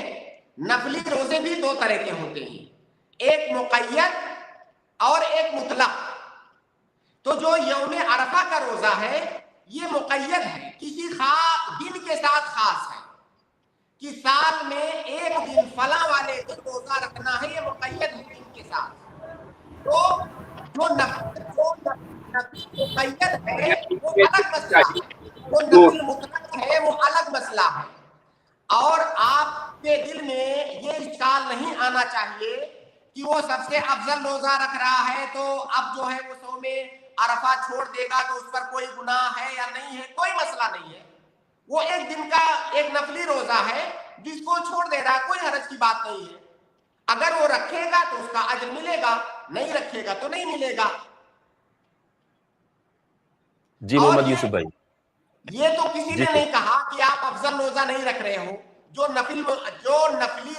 نفلی روزے بھی 2 طرح کے ہوتے ہیں, ایک مقید اور ایک مطلق. تو جو یوم عرفہ کا روزہ ہے یہ مقید ہے, کسی خاص دن کے ساتھ خاص ہے کہ سال میں ایک دن فلاں والے دن روزہ رکھنا ہے, یہ مقید ہے دن کے ساتھ. تو جو مقید ہے وہ الگ مسئلہ ہے, وہ نفل مطلق ہے وہ الگ مسئلہ ہے. اور آپ کے دل میں یہ اشکال نہیں آنا چاہیے کہ وہ سب سے افضل روزہ رکھ رہا ہے تو اب جو ہے وہ صوم عرفہ چھوڑ دے گا تو اس پر کوئی گناہ ہے یا نہیں ہے. کوئی مسئلہ نہیں ہے. وہ ایک دن کا ایک نفلی روزہ ہے جس کو چھوڑ دے رہا ہے, کوئی حرج کی بات نہیں ہے. اگر وہ رکھے گا تو اس کا اجر ملے گا, نہیں رکھے گا تو نہیں ملے گا. جی محمد یوسف بھائی, یہ تو کسی نے نہیں کہا کہ آپ افضل روزہ نہیں رکھ رہے ہو. جو نفلی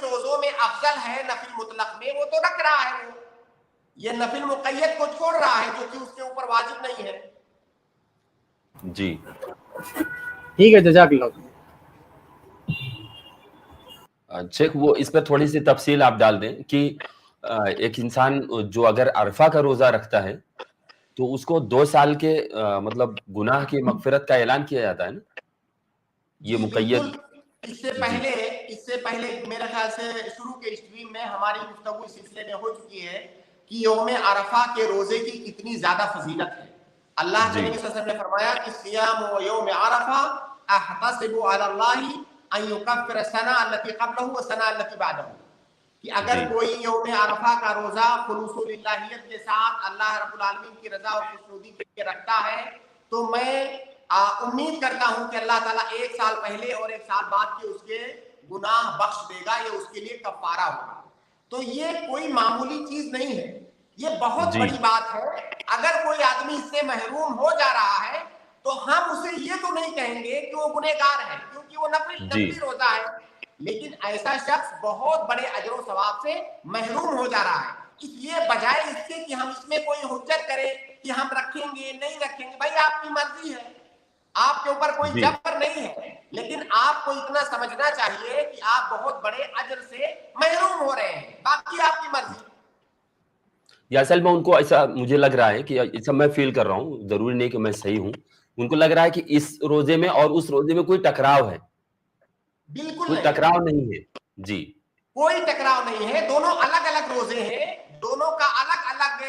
روزوں میں افضل ہے نفل مطلق میں وہ تو رکھ رہا ہے. وہ یہ نفل مقید کو چھوڑ رہا ہے جو کہ اس کے اوپر واجب نہیں ہے. جی ٹھیک ہے, جزاک اللہ. شیخ وہ اس پر تھوڑی سی تفصیل آپ ڈال دیں کہ ایک انسان جو اگر عرفہ کا روزہ رکھتا ہے تو اس کو 2 سال کے مطلب گناہ کی مغفرت کا اعلان کیا جاتا ہے نا, یہ مقید. اس سے پہلے میرے خیال سے شروع کے اسٹریم میں ہماری گفتگو اس سلسلے میں ہو چکی ہے کہ یوم عرفہ کے روزے کی کتنی زیادہ فضیلت ہے. اللہ کے نبی صلی اللہ علیہ وسلم نے فرمایا کہ صیام و یوم عرفہ احتسب علی اللہ ان یکفر السنہ التي قبلہ والسنہ التي بعدہ, کہ اگر کوئی یوم عرفہ کا روزہ خلوص و للہیت کے ساتھ اللہ رب العالمین کی رضا اور خوشنودی کے لیے رکھتا ہے تو میں امید کرتا ہوں کہ اللہ تعالیٰ 1 سال پہلے اور 1 سال بعد کے اس کے گناہ بخش دے گا, یہ اس کے لیے کفارہ ہوگا. تو یہ کوئی معمولی چیز نہیں ہے, یہ بہت بڑی بات ہے. اگر کوئی آدمی اس سے محروم ہو جا رہا ہے تو ہم اسے یہ تو نہیں کہیں گے کہ وہ گنہگار ہے کیونکہ وہ نفلی روزہ ہے, لیکن ایسا شخص بہت بڑے اجر و ثواب سے محروم ہو جا رہا ہے. اس لیے بجائے اس کے کہ ہم اس میں کوئی حجت کریں کہ ہم رکھیں گے نہیں رکھیں گے, بھائی آپ کی مرضی ہے, آپ کے اوپر کوئی جبر نہیں ہے, لیکن آپ کو اتنا سمجھنا چاہیے کہ آپ بہت بڑے اجر سے محروم ہو رہے ہیں, باقی آپ کی مرضی. یا اصل میں ان کو ایسا مجھے لگ رہا ہے کہ ایسا میں فیل کر رہا ہوں, ضروری نہیں کہ میں صحیح ہوں, ان کو لگ رہا ہے کہ اس روزے میں اور اس روزے میں کوئی ٹکراؤ ہے. بالکل کوئی ٹکراؤ نہیں ہے. جی کوئی ٹکراؤ نہیں ہے, دونوں الگ الگ روزے ہیں, دونوں کا الگ الگ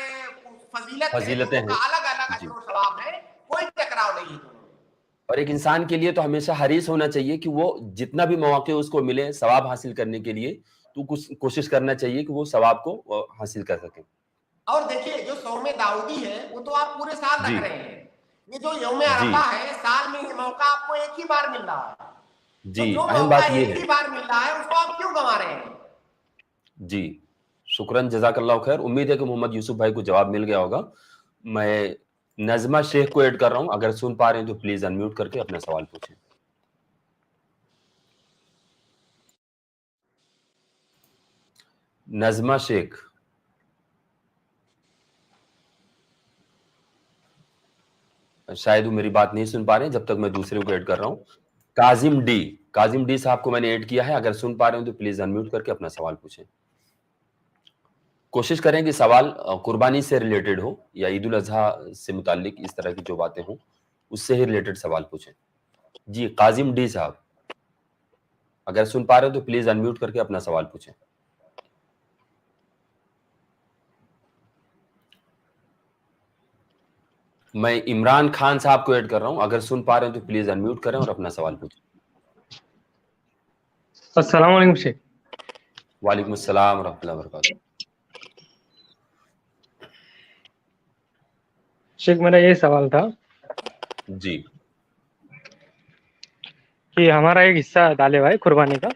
فضیلتیں ہیں, الگ الگ اجر و ثواب ہے, کوئی ٹکراؤ نہیں ہے. اور ایک انسان کے لیے تو ہمیشہ حریص ہونا چاہیے کہ وہ جتنا بھی مواقع اس کو ملے ثواب حاصل کرنے کے لیے تو کچھ کوشش کرنا چاہیے کہ وہ ثواب کو حاصل کر سکے. اور دیکھیے جو صوم داؤدی ہے وہ تو آپ پورے سال رکھ رہے ہیں, ये जो यौम अरफा है, साल में ये मौका आपको एक ही बार मिल रहा है। जी, तो जो अहम मौका बात ये एक है। ही बार मिल रहा है उसको आप क्यों गंवा रहे हैं? जी, शुक्रन, जज़ाकल्लाह खैर। उम्मीद है कि मोहम्मद यूसुफ भाई को जवाब मिल गया होगा। मैं नज़मा शेख को ऐड कर रहा हूं, अगर सुन पा रहे हैं तो प्लीज अनम्यूट करके अपना सवाल पूछें। नज़मा शेख, शायद वो मेरी बात नहीं सुन पा रहे हैं, जब तक मैं दूसरे को ऐड कर रहा हूं। काजिम डी साहब को मैंने ऐड किया है, अगर सुन पा रहे हैं तो प्लीज अनम्यूट करके अपना सवाल पूछें। कोशिश करें कि सवाल कुर्बानी से रिलेटेड हो या ईद उल अजहा से मुताल्लिक इस तरह की जो बातें हों उससे ही रिलेटेड सवाल पूछें। जी, काजिम डी साहब, अगर सुन पा रहे हो तो प्लीज अनम्यूट करके अपना सवाल पूछें। मैं इमरान खान साहब को ऐड कर रहा हूं, अगर सुन पा रहे हैं तो प्लीज अनम्यूट करें और अपना सवाल पूछें। अस्सलाम वालेकुम शेख। वालेकुम अस्सलाम रहमतुल्लाहि व बरकातहू। शेख, मेरा ये सवाल था जी कि हमारा एक हिस्सा डाले हुआ है कुर्बानी का,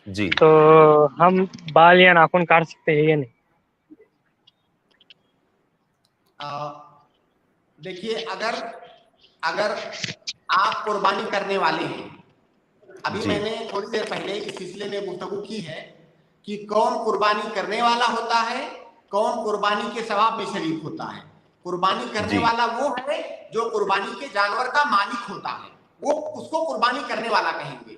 जी, तो हम बाल या नाखून काट सकते हैं या नहीं? देखिए, अगर आप कुर्बानी करने वाले हैं, अभी जी। मैंने थोड़ी देर पहले इस सिलसिले में गुफ्तगू की है कि कौन कुर्बानी करने वाला होता है, कौन कुर्बानी के सवाब में शरीक होता है। कुर्बानी करने जी। वाला वो है जो कुर्बानी के जानवर का मालिक होता है, वो उसको कुर्बानी करने वाला कहेंगे।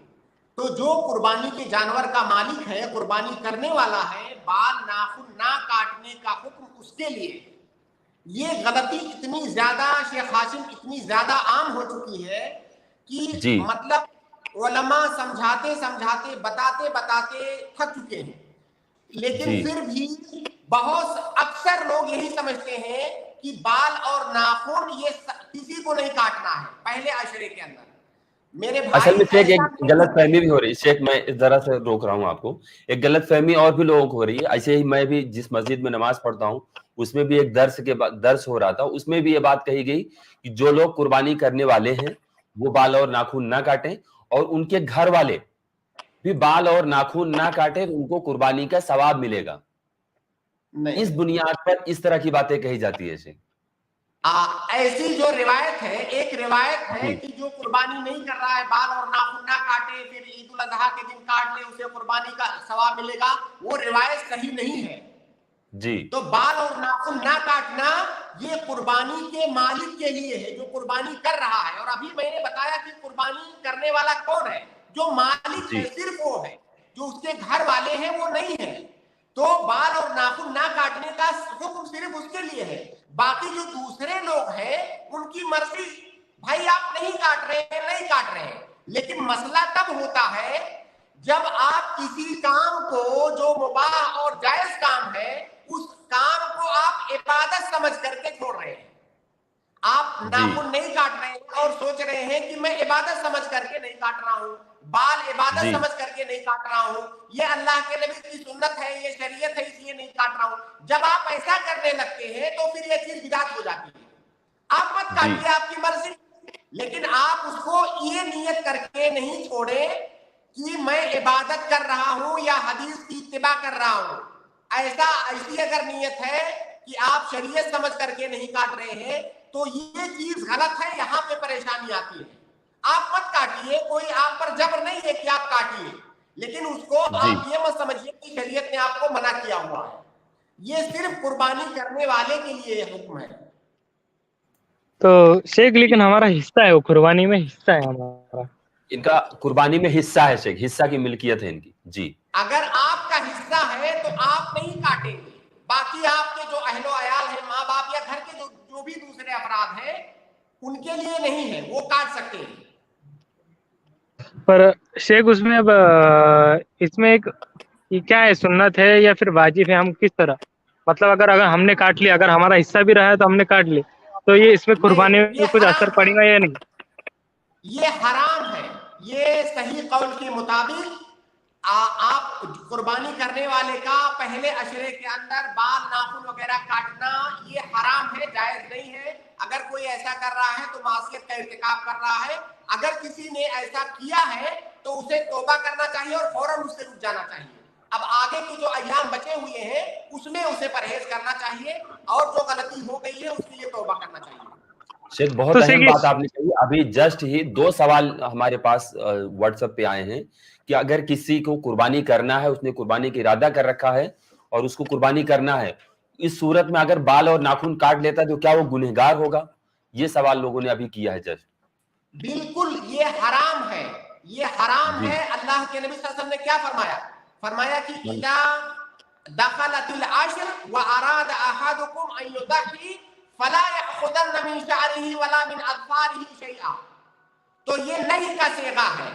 तो जो कुर्बानी के जानवर का मालिक है, कुर्बानी करने वाला है, बाल नाखून ना काटने का हुक्म उसके लिए। ये गलती इतनी ज्यादा शेख हाशिम, इतनी ज्यादा आम हो चुकी है कि जी। मतलब उलमा समझाते समझाते बताते बताते थक चुके हैं, लेकिन जी। फिर भी बहुत अक्सर लोग यही समझते हैं कि बाल और नाखून ये किसी को नहीं काटना है पहले अशरे के अंदर। मेरे भाई, असल में शेख एक ऐसा नहीं गलत है। फहमी भी हो रही है। शेख, मैं इस तरह से रोक रहा हूँ आपको, एक गलत फहमी और भी लोगों को हो रही है। ऐसे ही मैं भी जिस मस्जिद में नमाज पढ़ता हूँ उसमें भी एक दर्स हो रहा था, उसमें भी ये बात कही गई कि जो लोग कुर्बानी करने वाले हैं वो बाल और नाखून ना काटें, और उनके घर वाले भी बाल और नाखून ना काटें तो उनको कुर्बानी का सवाब मिलेगा। नहीं, इस बुनियाद पर इस तरह की बातें कही जाती है शेख। ऐसी जो रिवायत है, एक रिवायत है कि जो कुर्बानी नहीं कर रहा है, बाल और नाखून ना काटे, फिर ईद उल अजहा के दिन काट ले, उसे कुर्बानी का सवाब मिलेगा, वो रिवायत सही नहीं है। जी, तो बाल और नाखून ना काटना ये कुर्बानी के मालिक के लिए है जो कुर्बानी कर रहा है। और अभी मैंने बताया कि कुर्बानी करने वाला कौन है, जो मालिक है, सिर्फ वो है। जो उसके घर वाले हैं वो नहीं है। तो बाल और नाखून ना काटने का हुक्म सिर्फ उसके लिए है। बाकी जो दूसरे लोग हैं उनकी मर्जी, भाई आप नहीं काट रहे हैं, नहीं काट रहे हैं। लेकिन मसला तब होता है जब आप किसी काम को जो मुबाह और जायज काम है, उस काम को आप इबादत समझ करके छोड़ रहे हैं। आप नाखून नहीं काट रहे हैं और सोच रहे हैं कि मैं इबादत समझ करके नहीं काट रहा हूं, बाल इबादत समझ करके नहीं काट रहा हूं, ये अल्लाह के नबी की सुन्नत है, ये शरीयत है, इसलिए नहीं काट रहा हूं। जब आप ऐसा करने लगते हैं तो फिर ये चीज बिदात हो जाती है। आप मत काटिए, आपकी मर्जी, लेकिन आप उसको ये नियत करके नहीं छोड़े कि मैं इबादत कर रहा हूं या हदीस की इत्तिबा कर रहा हूं। ऐसी अगर नियत है कि आप शरीयत समझ करके नहीं काट रहे हैं तो ये चीज गलत है, यहाँ पे परेशानी आती है। आप मत काटिए, कोई आप पर जबर नहीं है कि आप काटिए, लेकिन उसको आप ये मत समझिए कि शरीयत ने आपको मना किया हुआ है। ये सिर्फ कुर्बानी करने वाले के लिए हुक्म है। तो शेख, लेकिन हमारा हिस्सा है, वो कुर्बानी में हिस्सा है हमारा। इनका कुर्बानी में हिस्सा है शेख, हिस्सा की मिल्कियत है इनकी। जी, अगर आपका हिस्सा है तो आप नहीं काटेंगे, बाकी आपके जो अहलो अयाल है, माँ बाप या घर के जो भी दूसरे अफराद हैं उनके लिए नहीं है, वो काट सकते हैं। पर शेख, उसमें अब इसमें एक ये क्या है, सुन्नत है या फिर वाजिब है? हम किस तरह, मतलब अगर हमने काट लिया, अगर हमारा हिस्सा भी रहा है तो हमने काट लिया, तो ये इसमें कुर्बानी में कुछ असर पड़ेगा या नहीं? ये हराम है। ये सही कौल के मुताबिक آپ قربانی کرنے والے کا پہلے اشرے کے اندر بال ناخن وغیرہ کاٹنا یہ حرام ہے، جائز نہیں ہے. اگر کوئی ایسا کر رہا ہے تو معصیت کا ارتکاب کر رہا ہے. اگر کسی نے ایسا کیا ہے تو اسے توبہ کرنا چاہیے اور فوراً اس سے رک جانا چاہیے. اب آگے کی جو ایام بچے ہوئے ہیں اس میں اسے پرہیز کرنا چاہیے اور جو غلطی ہو گئی ہے اس کے لیے توبہ کرنا چاہیے. شیخ بہت اہم بات آپ نے کہی. ابھی جسٹ ہی 2 سوال ہمارے پاس واٹس ایپ پہ آئے ہیں کہ اگر کسی کو قربانی کرنا ہے، اس نے قربانی کا ارادہ کر رکھا ہے اور اس کو قربانی کرنا ہے، اس صورت میں اگر بال اور ناخن کاٹ لیتا ہے تو کیا وہ گنہگار ہوگا؟ یہ سوال لوگوں نے ابھی کیا ہے جسٹ. بالکل یہ حرام ہے، یہ حرام جی. ہے. اللہ کے نبی صلی اللہ علیہ وسلم نے کیا فرمایا؟ فرمایا کہ اذا دخلت العشر واراد احدكم ان يضحي فلا ياخذن من شعره ولا من اظفاره شيئا. تو یہ نہیں کا صیغہ ہے.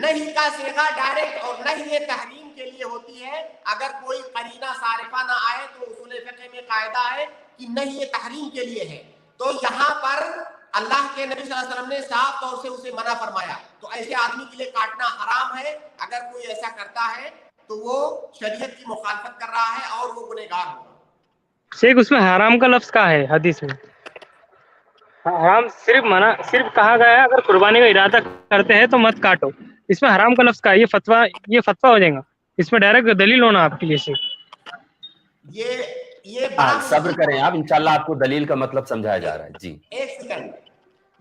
نہیں کا صیغہ ڈائریکٹ اور نہیں یہ تحریم کے لیے ہوتی ہے. اگر کوئی قرینہ صارفہ نہ آئے تو اصول فقہ میں قاعدہ ہے کہ نہیں یہ تحریم کے لیے ہے. تو یہاں پر اللہ کے نبی صلی اللہ علیہ وسلم نے صاف طور سے اسے منع فرمایا. تو ایسے آدمی کے لیے کاٹنا حرام ہے. اگر کوئی ایسا کرتا ہے تو وہ شریعت کی مخالفت کر رہا ہے اور وہ گنہگار ہوگا. شیخ اس میں حرام کا لفظ کہاں ہے حدیث میں؟ حرام صرف منع صرف کہا گیا ہے اگر قربانی کا ارادہ کرتے ہیں تو مت کاٹو. اس میں حرام کا لفظ کا یہ فتویٰ ہو جائے گا. اس میں ڈائریکٹ دلیل ہونا آپ کے لیے شیخ. یہ بڑا صبر کریں آپ، انشاءاللہ آپ کو دلیل کا مطلب سمجھایا جا رہا ہے. جی ایک سیکنڈ.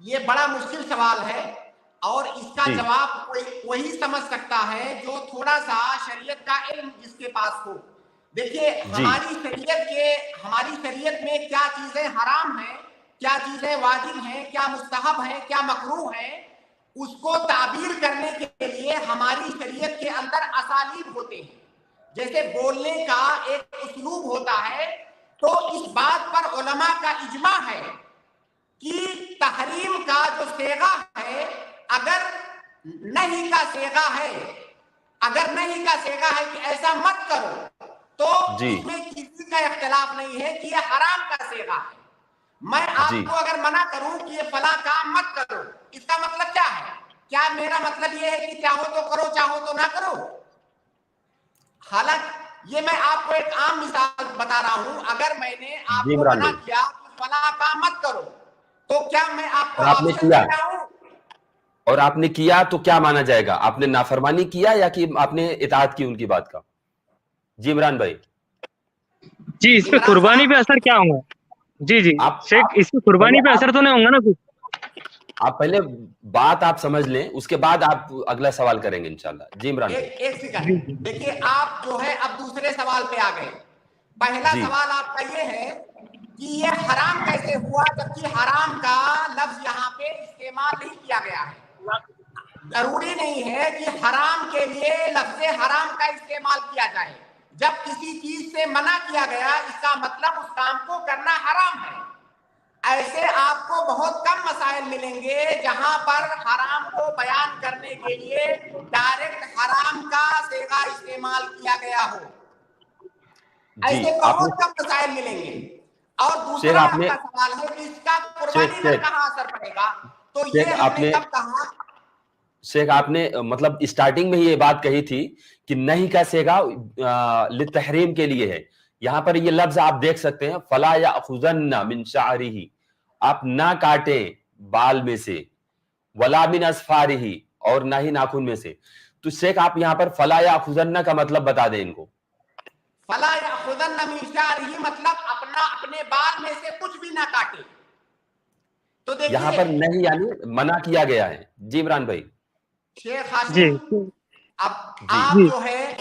یہ بڑا مشکل سوال ہے اور اس کا جواب وہی سمجھ سکتا ہے جو تھوڑا سا شریعت کا علم جس کے پاس ہو. دیکھیے ہماری شریعت میں کیا چیزیں حرام ہیں، کیا چیزیں واجب ہیں، کیا مستحب ہیں، کیا مکروہ ہیں، اس کو تعبیر کرنے کے لیے ہماری شریعت کے اندر اسالیب ہوتے ہیں. جیسے بولنے کا ایک اسلوب ہوتا ہے. تو اس بات پر علماء کا اجماع ہے کہ تحریم کا جو صیغہ ہے اگر نہیں کا صیغہ ہے کہ ایسا مت کرو تو اس میں کسی کا اختلاف نہیں ہے کہ یہ حرام کا صیغہ ہے. میں آپ کو اگر منع کروں کہ یہ فلاں کام مت کرو، اس کا مطلب کیا ہے؟ کیا میرا مطلب یہ ہے کہ چاہو تو کرو چاہو تو نہ کرو؟ حالانکہ یہ میں آپ کو ایک عام مثال بتا رہا ہوں. اگر میں نے آپ کو منع کیا کہ فلاں کام مت کرو تو کیا میں آپ کو آپشن دے رہا ہوں؟ اور آپ نے کیا تو کیا مانا جائے گا؟ آپ نے نافرمانی کیا یا کہ آپ نے اطاعت کی ان کی بات کا؟ جی عمران بھائی. جی اس پہ قربانی پہ اثر کیا ہوگا؟ جی شیخ اس پہ قربانی پہ اثر تو نہیں ہوگا نا کچھ؟ آپ پہلے بات آپ سمجھ لیں، اس کے بعد آپ اگلا سوال کریں گے انشاءاللہ. جی عمران بھائی. ایک سیکنڈ دیکھیے، آپ جو ہے اب دوسرے سوال پہ آ گئے. پہلا سوال آپ کا یہ ہے کہ یہ حرام کیسے ہوا جبکہ حرام کا لفظ یہاں پہ استعمال نہیں کیا گیا ہے. ضروری نہیں ہے کہ حرام کے لیے لفظ حرام کا استعمال کیا جائے. جب کسی چیز سے منع کیا گیا اس کا مطلب اس کام کو کرنا حرام ہے. ایسے آپ کو بہت کم مسائل ملیں گے جہاں پر حرام کو بیان کرنے کے لیے ڈائریکٹ حرام کا صیغہ استعمال کیا گیا ہو. ایسے بہت کم مسائل ملیں گے. اور دوسرا آپ کا سوال ہے کہ اس کا قربانی پر کہاں اثر پڑے گا، تو یہ ہم نے کب کہا؟ شیخ آپ نے مطلب اسٹارٹنگ میں یہ بات کہی تھی کہ نہیں کا صیغہ للتحریم کے لیے ہے. یہاں پر یہ لفظ آپ دیکھ سکتے ہیں فلا یاخذن من شعرہ، آپ نہ کاٹیں بال میں سے، ولا من اظفارہ، اور نہ ہی ناخن میں سے. تو شیخ آپ یہاں پر فلا یاخذن کا مطلب بتا دیں ان کو. فلا یاخذن من شعرہ مطلب اپنے بال میں سے کچھ بھی نہ کاٹے. تو دیکھیے یہاں پر نہیں یعنی منع کیا گیا ہے. جی عمران بھائی. شیخ ہاشم اب آپ جو ہے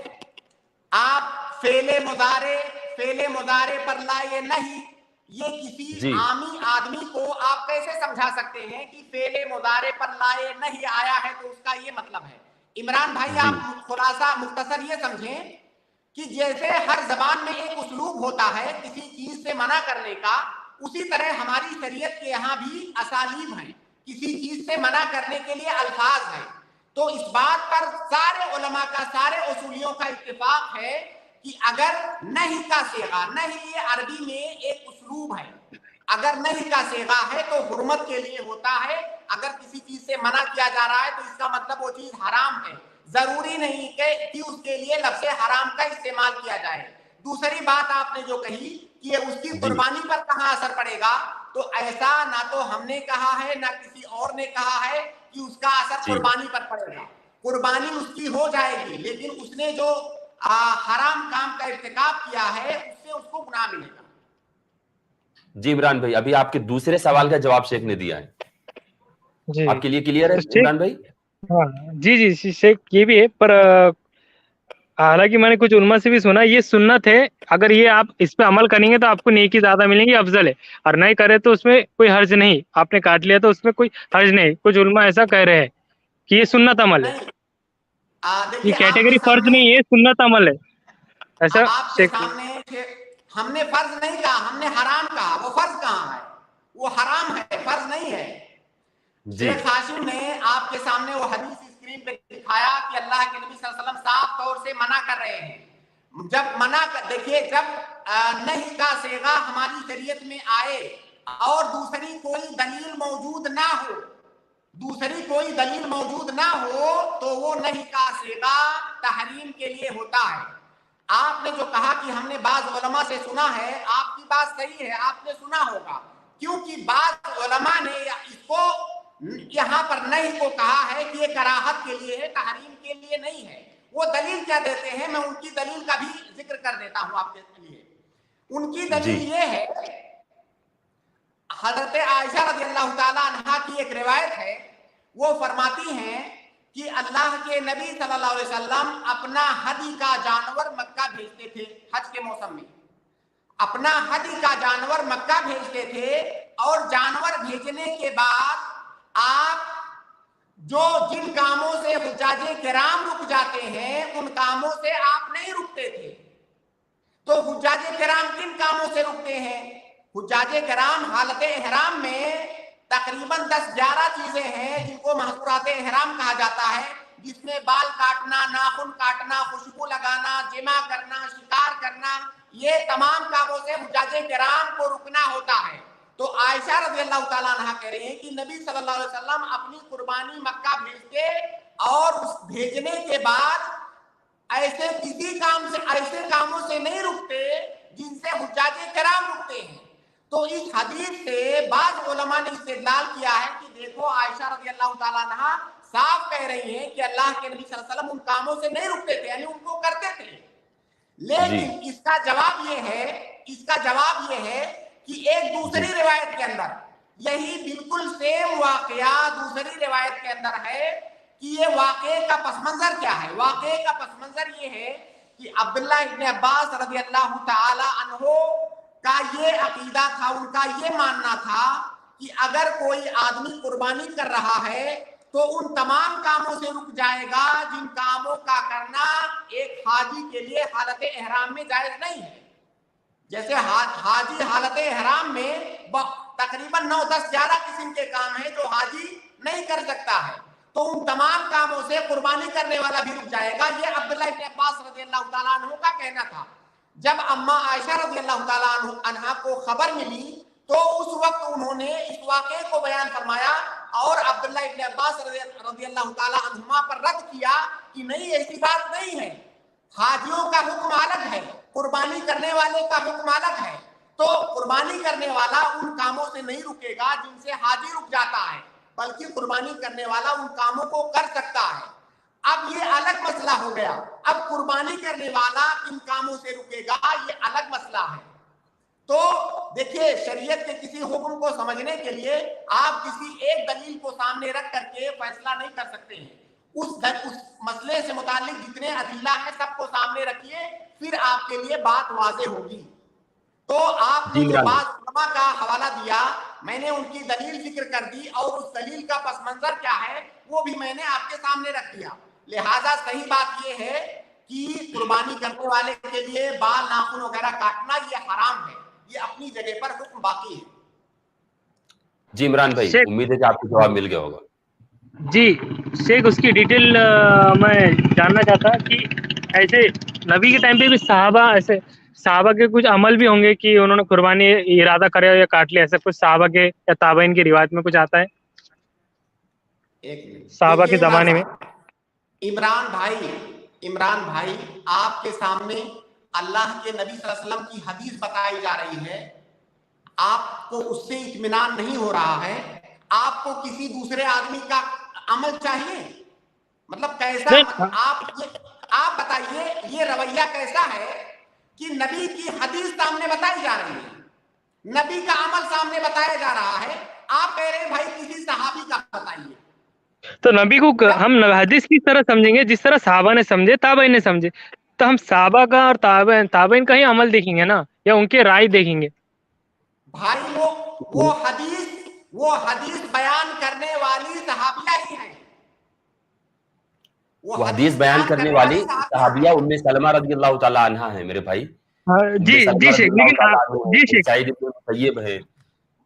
آپ فعل مضارع پر لائے نہیں، یہ کسی عامی آدمی کو آپ کیسے سمجھا سکتے ہیں کہ فعل مضارع پر لائے نہیں آیا ہے تو اس کا یہ مطلب ہے؟ عمران بھائی آپ خلاصہ مختصر یہ سمجھیں کہ جیسے ہر زبان میں ایک اسلوب ہوتا ہے کسی چیز سے منع کرنے کا، اسی طرح ہماری شریعت کے یہاں بھی اسالیب ہیں، کسی چیز سے منع کرنے کے لیے الفاظ ہیں. تو اس بات پر سارے علماء کا، سارے اصولیوں کا اتفاق ہے کہ اگر نہیں کا صیغہ، نہیں یہ عربی میں ایک اسلوب ہے، اگر نہیں کا صیغہ ہے تو حرمت کے لیے ہوتا ہے. اگر کسی چیز سے منع کیا جا رہا ہے تو اس کا مطلب وہ چیز حرام ہے. जरूरी नहीं कि उसके लिए लफ्ज़ हराम का इस्तेमाल किया जाए। दूसरी बात आपने जो कही कि उसकी कुर्बानी पर कहाँ असर पड़ेगा, तो ऐसा ना तो हमने कहा है ना किसी और ने कहा है कि उसका असर कुर्बानी पर पड़ेगा। कुर्बानी उसकी हो जाएगी, लेकिन उसने जो हराम काम का इर्तिकाब किया है उससे उसको गुनाह मिलेगा। जी इमरान भाई, अभी आपके दूसरे सवाल का जवाब शेख ने दिया है जी। आपके लिए क्लियर है तो इमरान भाई? हाँ जी शेख, ये भी है, पर हालांकि मैंने कुछ उलमा से भी सुना ये सुन्नत है, अगर ये आप इस पे अमल करेंगे तो आपको नेकी ज्यादा मिलेंगी, अफजल है, और नहीं करे तो उसमें कोई हर्ज नहीं, आपने काट लिया तो उसमें कोई हर्ज नहीं। कुछ उलमा ऐसा कह रहे हैं कि ये सुन्नत अमल है, ये कैटेगरी फर्ज नहीं है, सुन्नत अमल है, ऐसा आपके सामने हमने फर्ज नहीं कहा, हमने हराम कहा। वो फर्ज कहाँ है? वो हराम है, फर्ज नहीं है। शेख हाशिम ने आपके सामने वो हदीस स्क्रीन पे दिखाया कि अल्लाह के नबी सल्लल्लाहु अलैहि वसल्लम साफ तौर से मना कर रहे हैं। जब मना कर देखिए, जब नहीं का सेगा हमारी शरीयत में आए और दूसरी कोई दलील मौजूद ना हो, दूसरी कोई दलील मौजूद ना हो, तो वो नहीं का सेगा तहरीम के लिए होता है। आपने जो कहा कि हमने बाज उलमा से सुना है, आपकी बात सही है, आपने सुना होगा, क्योंकि बाज उलमा ने इसको यहाँ पर नहीं को कहा है कि ये कराहत के लिए है, तहरीम के लिए नहीं है। वो दलील क्या देते हैं, मैं उनकी दलील का भी जिक्र कर देता हूँ आपके लिए। उनकी दलील ये है, हजरत आयशा रज़ियल्लाहु ताला अन्हा की एक रिवायत है, वो फरमाती हैं कि अल्लाह के नबी सल्लल्लाहु अलैहि वसल्लम अपना हदी का जानवर मक्का भेजते थे। हज के मौसम में अपना हदी का जानवर मक्का भेजते थे, और जानवर भेजने के बाद आप जो जिन कामों से हुज्जाजे किराम रुक जाते हैं, उन कामों से आप नहीं रुकते थे। तो हुज्जाजे किराम किन कामों से रुकते हैं? हुज्जाजे किराम हालत इहराम में तकरीबन 10-11 चीजें हैं जिनको महज़ूरात इहराम कहा जाता है, जिसमें बाल काटना, नाखून काटना, खुशबू लगाना, जिमा करना, शिकार करना, ये तमाम कामों से हुज्जाजे किराम को रुकना होता है। तो आयशा रज़ियल्लाहु ताला अन्हा कह रही हैं कि नबी सल्लल्लाहु अलैहि वसल्लम अपनी कुर्बानी मक्का भेजते, और उस भेजने के बाद ऐसे किसी काम से, ऐसे कामों से नहीं रुकते जिनसे हुज्जाजे किराम रुकते हैं। तो इस हदीस से बाज़ उलमा ने इस्तेदलाल किया है कि देखो, आयशा रज़ियल्लाहु ताला अन्हा साफ कह रही हैं कि अल्लाह के नबी सल्लल्लाहु अलैहि वसल्लम उन कामों से नहीं रुकते थे, यानी उनको करते थे। लेकिन इसका जवाब ये है कि एक दूसरी रिवायत के अंदर यही बिल्कुल सेम वाकया दूसरी रिवायत के अंदर है कि ये वाकये का पसमंजर क्या है। वाकये का पसमंजर ये है कि अब्दुल्लाह इब्न अब्बास रज़ियल्लाहु ताला अन्हु का ये अकीदा था, उनका ये मानना था कि अगर कोई आदमी कुर्बानी कर रहा है तो उन तमाम कामों से रुक जाएगा जिन कामों का करना एक हाजी के लिए हालत इहराम में जायज नहीं है। जैसे हाजी हालत इहराम में तकरीबन 9, 10, 11 किस्म के काम है जो हाजी नहीं कर सकता है, तो उन तमाम कामों से कुर्बानी करने वाला भी रुक जाएगा। ये अब्दुल्लाह इब्न अब्बास रज़ियल्लाहु ताला अन्हु का कहना था। जब अम्मा आयशा रज़ियल्लाहु ताला अन्हा को खबर मिली तो उस वक्त उन्होंने इस वाक़े को बयान फरमाया और अब्दुल्लाह इब्न अब्बास रज़ियल्लाहु ताला अन्हुमा पर रद्द किया कि नहीं, ऐसी बात नहीं है, हाजियों का हुक्म अलग है, कुर्बानी करने वाले का हुक्म अलग है। तो कुर्बानी करने वाला उन कामों से नहीं रुकेगा जिनसे हाजी रुक जाता है, बल्कि कुर्बानी करने वाला उन कामों को कर सकता है। अब ये अलग मसला हो गया। अब कुर्बानी करने वाला किन कामों से रुकेगा, ये अलग मसला है। तो देखिए, शरीयत के किसी हुक्म को समझने के लिए आप किसी एक दलील को सामने रख करके फैसला नहीं कर सकते हैं। उस मसले से मुताल्लिक जितने अदिल्ला हैं सबको सामने रखिए, फिर आपके लिए बात वाज़ेह होगी। तो आपने जो बात उलमा का हवाला दिया, मैंने उनकी दलील जिक्र कर दी और उस दलील का पस मंजर क्या है वो भी मैंने आपके सामने रख दिया। लिहाजा सही बात ये है कि कुर्बानी करने वाले के लिए बाल नाखून वगैरह काटना ये हराम है, ये अपनी जगह पर हुक्म बाकी है। जी इमरान भाई, उम्मीद है कि आपको जवाब मिल गया होगा। जी शेख, उसकी डिटेल मैं जानना चाहता कि ऐसे नबी के टाइम पे भी साहबा के कुछ अमल भी होंगे कि उन्होंने कुर्बानी इरादा करे या काट लिया, ऐसा कुछ साहबा के या ताबईन की रिवायत में कुछ आता है साहबा के जमाने में? इमरान भाई आपके सामने अल्लाह के नबी सल्लल्लाहु अलैहि वसल्लम की हदीस बताई जा रही है, आपको उससे इत्मीनान नहीं हो रहा है, आपको किसी दूसरे आदमी का अमल चाहिए? मतलब कैसा, आप बताइए ये रवैया कैसा है कि नबी की हदीस सामने बताई जा रही है, नबी का अमल सामने बताया जा रहा है, आप कह रहे हैं भाई किसी सहाबी का बताइए। तो नबी को हम हदीस किस तरह समझेंगे? जिस तरह साहबा ने समझे, ताबईन ने समझे। तो हम साहबा का और ताबईन का ही अमल देखेंगे ना, या उनके राय देखेंगे? भाई वो हदीस बयान करने वाली सहाबिया ही है, वो हदीस बयान करने वाली सहाबिया उम्मे सलमा रज़ियल्लाहु ताला अन्हा है मेरे भाई। जी शेख, लेकिन जी शेख, सईद इब्न मुसय्यब है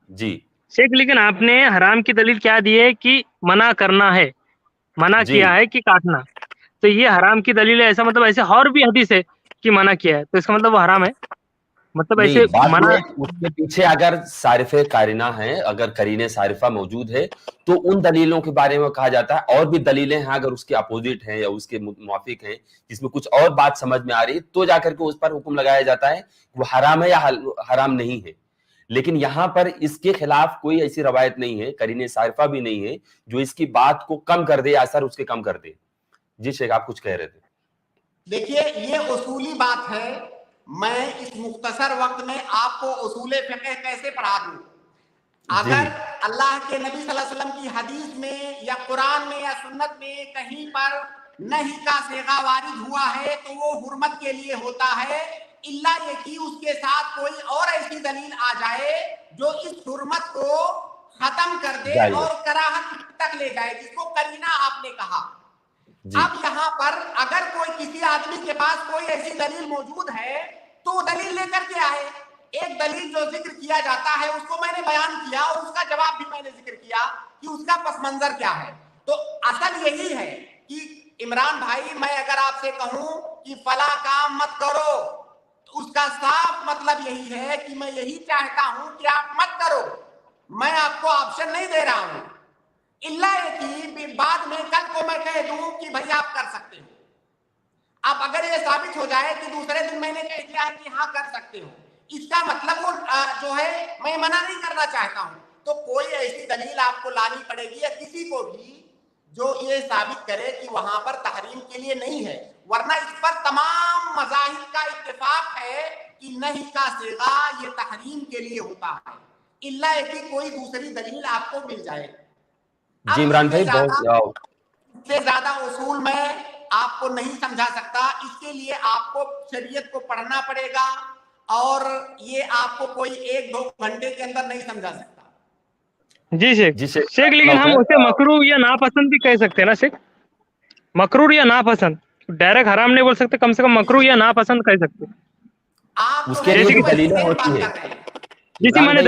जी शेख, लेकिन आपने हराम की दलील क्या दी है कि मना करना है, मना किया है कि काटना, तो ये हराम की दलील है? ऐसा मतलब ऐसे और भी हदीस है कि मना किया है, तो इसका मतलब वो हराम है? मतलब ऐसे मना, उसके पीछे अगर सारिफे कारिना है, अगर करीने सारिफा मौजूद है, तो उन दलीलों के बारे में कहा जाता है। और भी दलीलें हैं अगर उसके अपोजिट हैं या उसके मुवाफिक हैं, जिसमें कुछ और बात समझ में आ रही, तो जाकर के उस पर हुक्म लगाया जाता है वो हराम है या हराम नहीं है। लेकिन यहाँ पर इसके खिलाफ कोई ऐसी रवायत नहीं है, करीने सारिफा भी नहीं है जो इसकी बात को कम कर दे, असर उसके कम कर दे। जी शेख, आप कुछ कह रहे थे। देखिए ये उसूली बात है, मैं इस मुख्तसर वक्त में आपको उसूले फिक़ह कैसे पढ़ा दूं? अगर अल्लाह के नबी सल्लल्लाहु अलैहि वसल्लम की हदीस में या कुरान में या सुन्नत में कहीं पर नहीं का सेगा वारिद हुआ है तो वो हुर्मत के लिए होता है, इल्ला ये कि उसके साथ कोई और ऐसी दलील आ जाए जो इस हुर्मत को खत्म कर दे और कराहत तक ले जाए, जिसको करीना आपने कहा। अब यहाँ पर अगर कोई किसी आदमी के पास कोई ऐसी दलील मौजूद है तो वो दलील लेकर के आए। एक दलील जो जिक्र किया जाता है उसको मैंने बयान किया और उसका जवाब भी मैंने जिक्र किया कि उसका पस मंजर क्या है। तो असल यही है कि इमरान भाई, मैं अगर आपसे कहूं कि फला काम मत करो, तो उसका साफ मतलब यही है कि मैं यही चाहता हूं कि आप मत करो, मैं आपको ऑप्शन नहीं दे रहा हूं, इल्ला कि बाद में कल को मैं कह दूं कि भाई आप कर सकते हो। अब अगर ये साबित हो जाए कि दूसरे दिन मैंने कह दिया है कि हाँ कर सकते हो, इसका मतलब वो जो है मैं मना नहीं करना चाहता हूं, तो कोई ऐसी दलील आपको लानी पड़ेगी या किसी को भी जो ये साबित करे कि वहां पर तहरीम के लिए नहीं है, वरना इस पर तमाम मज़ाहिब का इत्तेफाक है कि नहीं का सेगा ये तहरीम के लिए होता है, इल्ला कि कोई दूसरी दलील आपको मिल जाए। जी इमरान भाई, इससे ज्यादा उसूल में आपको नहीं समझा सकता, इसके लिए आपको शरीयत को पढ़ना पड़ेगा और ये आपको कोई 1-2 घंटे के अंदर नहीं समझा सकता। जी शेख, लेकिन हम उसे मकरूह या नापसंद भी कह सकते हैं ना शेख? मकरूह या नापसंद, डायरेक्ट हराम नहीं बोल सकते, कम से कम मकरूह या नापसंद कह सकते हैं। आप उसके लिए भी दलीलें होती है। जैसे मैंने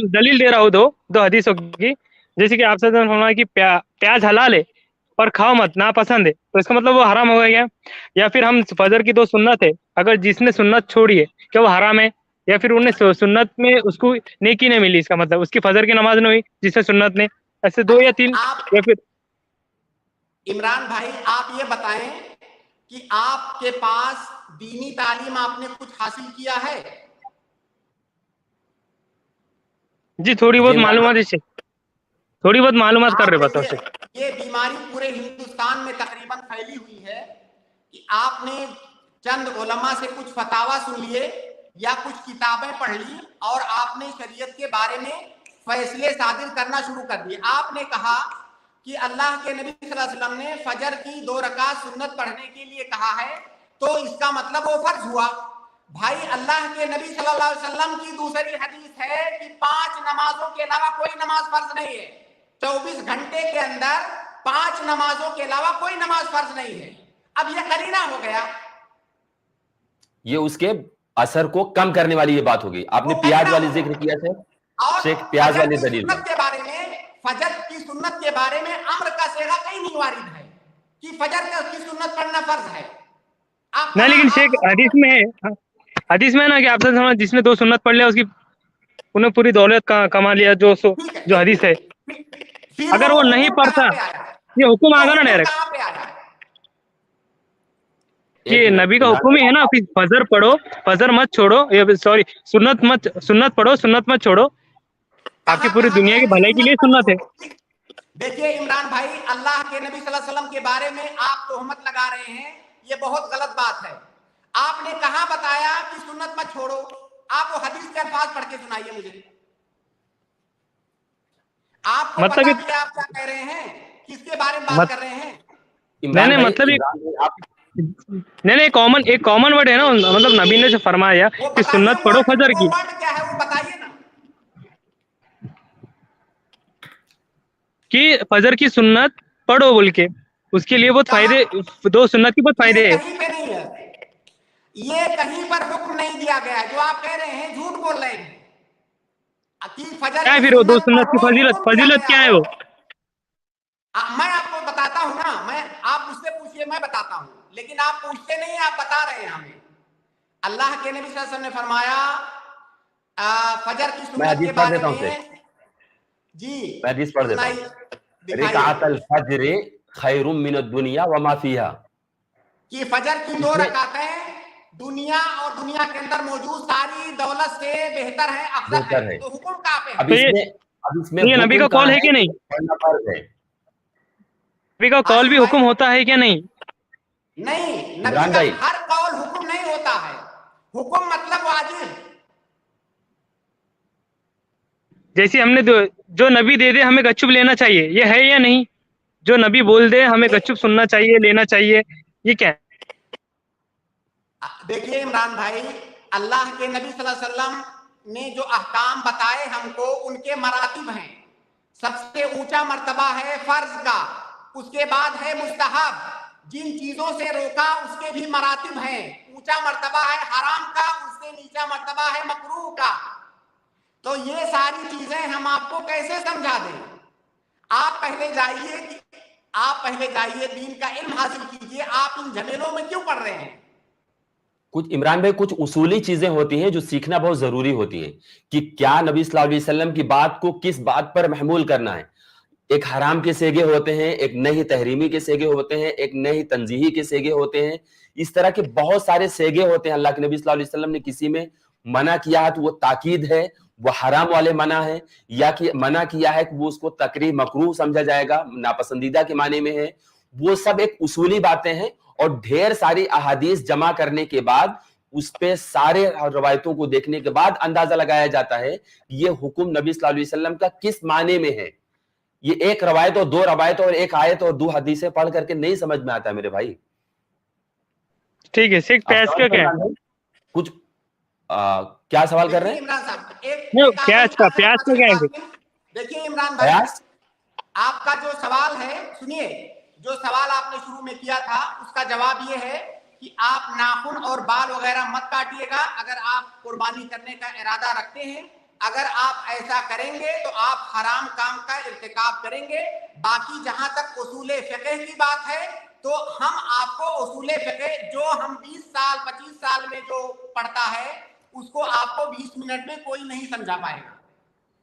दलील दे रहा हूँ दो हदीसों की, जैसे कि आपसे फरमाया कि प्याज हलाल है पर खाओ मत, नापसंद है, तो इसका मतलब वो हराम हो गया। या फिर हम फजर की 2 सुन्नत है, अगर जिसने सुन्नत छोड़ी है क्या वो हराम है? या फिर उन्हें सुन्नत में उसको नेकी नहीं मिली, इसका मतलब उसकी फजर की नमाज नहीं हुई जिससे सुन्नत ने, ऐसे 2 या 3। या फिर इमरान भाई आप ये बताएं कि आपके पास दीनी तालीम आपने कुछ हासिल किया है? जी थोड़ी बहुत मालूमात है, थोड़ी बहुत मालूमात कर रहे बताओ। ये बीमारी पूरे हिंदुस्तान में तकरीबन फैली हुई है कि आपने चंद उलमा से कुछ फतावा सुन लिए या कुछ किताबें पढ़ ली और आपने शरीयत के बारे में फैसले सादिर करना शुरू कर दिए। आपने कहा कि अल्लाह के नबी सल्लल्लाहु अलैहि वसल्लम ने फजर की 2 रकात सुन्नत पढ़ने के लिए कहा है, तो इसका मतलब वो फर्ज हुआ। भाई अल्लाह के नबी सल्लल्लाहु अलैहि वसल्लम की दूसरी हदीस है कि 5 नमाजों के अलावा कोई नमाज फर्ज नहीं है, 24 घंटे के अंदर 5 नमाजों के अलावा कोई नमाज फर्ज नहीं है। अब ये करीना हो गया, ये उसके असर को कम करने वाली ये बात हो गई। आपने प्याज वाली जिक्र किया था शेख, प्याज वाली दलील के बारे में, फजर की सुन्नत के बारे में अम्र का सेगा कहीं नहीं वारिद है कि फजर की सुन्नत पढ़ना फर्ज है। नहीं, लेकिन शेख हदीस में ना कि आपसे समझ जिसने 2 सुन्नत पढ़ लिया उसकी उन्हें पूरी दौलत का कमा लिया, जो हदीस है। अगर वो नहीं पढ़ता, ये हुक्म आ गया ना डायरेक्ट। कि नबी का हुक्म ही है ना, फिर फजर पढ़ो, फजर मत छोड़ो, सॉरी सुन्नत पढ़ो, सुन्नत मत छोड़ो, आपकी पूरी दुनिया की भलाई के लिए सुन्नत है। देखिए इमरान भाई, अल्लाह के नबी सल्लल्लाहु अलैहि वसल्लम के बारे में आप तोहमत लगा रहे हैं, ये बहुत गलत बात है। आपने कहाँ बताया कि सुन्नत मत छोड़ो? आप वो हदीस के अल्फाज पढ़ के सुनाइए मुझे। आपको मतलब पता भी आप क्या कह रहे हैं, किसके बारे में बात कर रहे हैं? नहीं मतलब नहीं एक कॉमन वर्ड है ना, मतलब नबी ने जो फरमाया कि सुन्नत पढ़ो फजर की, क्या है वो बताइए ना। कि फजर की सुन्नत पढ़ो बोल के, उसके लिए बहुत फायदे, दो सुन्नत की बहुत फायदे है। कहीं पे नहीं है, ये कहीं पर हुक्म नहीं दिया गया है। जो आप कह रहे हैं झूठ बोल रहे हैं। क्या है फिर वो दो सुन्नत की फजीलत क्या है वो? मैं आपको बताता हूँ ना, आप मुझसे पूछिए, मैं बताता हूँ, लेकिन आप पूछते नहीं, आप बता रहे हैं हमें। अल्लाह के नबी सल्लल्लाहु अलैहि वसल्लम ने फरमाया फजर की सुन्नत के बारे में, जी मैं हदीस पढ़ देता हूं। रकाअतल फज्र खैरुम मिनद दुनिया व मा फीहा, कि फजर की 2 रकातें दुनिया और दुनिया के अंदर मौजूद सारी दौलत से बेहतर है, अफजल है। तो हुक्म कहां पे है? अब इसमें ये नबी का कॉल है कि नहीं? नबी का कॉल भी हुक्म होता है क्या नहीं? नहीं, नबी का हर कॉल हुक्म नहीं होता है। हुक्म मतलब वाजिब। जैसे हमने जो नबी दे दे हमें गच्चुप लेना चाहिए, ये है या नहीं? जो नबी बोल दे हमें गच्चुप सुनना चाहिए, लेना चाहिए, ये क्या है? देखिए इमरान भाई, अल्लाह के नबी सल्लल्लाहु अलैहि वसल्लम ने जो अहकाम बताए हमको, उनके मरातिब हैं। सबसे ऊंचा मर्तबा है फर्ज का, उसके बाद है मुस्तहब। जिन चीजों से रोका उसके भी मरातिब हैं। ऊंचा मर्तबा है हराम का, उससे नीचा मर्तबा है मकरूह का। तो ये सारी चीजें हम आपको कैसे समझा दें? आप पहले जाइए दीन का इल्म हासिल कीजिए। आप इन झमेलों में क्यों पड़ रहे हैं? कुछ इमरान भाई, कुछ उसूली चीजें होती हैं जो सीखना बहुत जरूरी होती हैं, कि क्या नबी सल्लल्लाहु अलैहि वसल्लम की बात को किस बात पर महमूल करना है। एक हराम के सेगे होते हैं, एक नहीं तहरीमी के सेगे होते हैं, एक नहीं तंजीही के सेगे होते हैं। इस तरह के बहुत सारे सेगे होते हैं। अल्लाह के नबी सल्लल्लाहु अलैहि वसल्लम ने किसी में मना किया है तो वो ताकीद है, वो हराम वाले मना है, या कि मना किया है कि वो उसको तकरीह मकरूह समझा जाएगा, नापसंदीदा के माने में है। वो सब एक उसूली बातें हैं, और ढेर सारी अहादीस जमा करने के बाद, उस पे सारे रवायतों को देखने के बाद अंदाजा लगाया जाता है कि ये हुक्म नबी सल्लल्लाहु अलैहि वसल्लम का किस माने में है। ये एक रवायत और 2 रवायत और एक आयत और 2 हदीसें पढ़ करके नहीं समझ में आता मेरे भाई। ठीक है, सिर्फ प्याज का क्या है? कुछ क्या सवाल कर रहे हैं? इमरान साहब, प्याज का क्या है? देखिए इमरान भाई, आपका जो सवाल है, सुनिए, जो सवाल आपने शुरू में किया था उसका जवाब ये है कि आप नाखून और बाल वगैरह मत काटिएगा अगर आप कुर्बानी करने का इरादा रखते हैं। अगर आप ऐसा करेंगे तो आप हराम काम का इर्तिकाब करेंगे। बाकी जहां तक उसूले फिक़ह की बात है, तो हम आपको उसूले फिक़ह जो हम 20 साल 25 साल में जो पढ़ता है, उसको आपको 20 मिनट में कोई नहीं समझा पाएगा।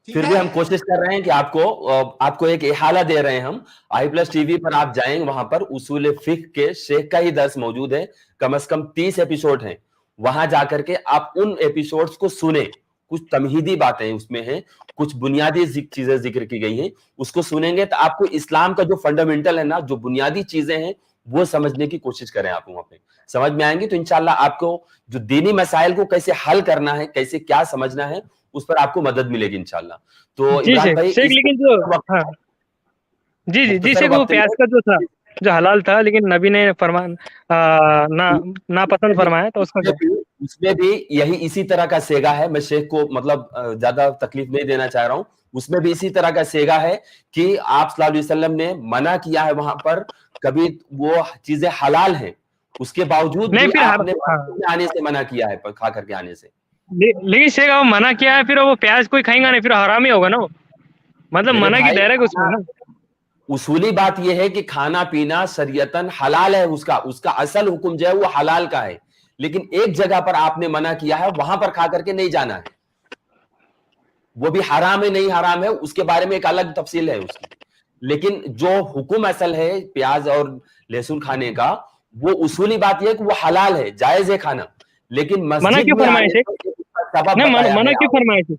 फिर भी हम कोशिश कर रहे हैं कि आपको एक इहाला दे रहे हैं हम। i+ TV पर आप जाएंगे, वहां पर उसूल फिक़ह के शेख का ही दर्स मौजूद है। कम से कम 30 एपिसोड हैं। वहां जाकर के आप उन एपिसोड्स को सुने। कुछ तमहीदी बातें उसमें हैं, कुछ बुनियादी चीजें जिक्र की गई हैं। उसको सुनेंगे तो आपको इस्लाम का जो फंडामेंटल है ना, जो बुनियादी चीजें हैं, वो समझने की कोशिश करें। आप वहां पे समझ में आएंगी तो इंशाल्लाह आपको जो दीनी मसाइल को कैसे हल करना है, कैसे क्या समझना है, उस पर आपको मदद मिलेगी इंशाल्लाह। तो इमरान भाई, लेकिन जो जी वो प्याज का जो था, जो हलाल था, लेकिन नबी ने ना पसंद फरमाया, तो उसमें भी यही इसी तरह का सेगा है। मैं शेख को मतलब ज्यादा तकलीफ नहीं देना चाह रहा हूं। उसमें भी इसी तरह का सेगा है कि आप सल्लल्लाहु अलैहि वसल्लम ने मना किया है, वहां पर कभी वो चीजें हलाल हैं, उसके बावजूद भी आपने आने से मना किया है, खा करके आने से। लेकिन शेख वो मना किया है, फिर वो प्याज कोई खाएगा नहीं, फिर हराम ही होगा ना वो। मतलब मना की डायरेक्ट उसमें ना। उसूली बात यह है कि खाना पीना शरीयतन हलाल है, उसका असल हुक्म जो है वो हलाल का है। लेकिन एक जगह पर आपने मना किया है, वहां पर खा करके नहीं जाना है। वो भी हराम है नहीं हराम है, उसके बारे में एक अलग तफसील है उसकी। लेकिन जो हुक्म असल है प्याज और लहसुन खाने का, वो उसूली बात यह है कि वो हलाल है, जायज है खाना, लेकिन मना मस्जिद क्यों में फरमाए आने शेख? पर उसका सबब नहीं, बताया मना है। क्यों फरमाए शेख?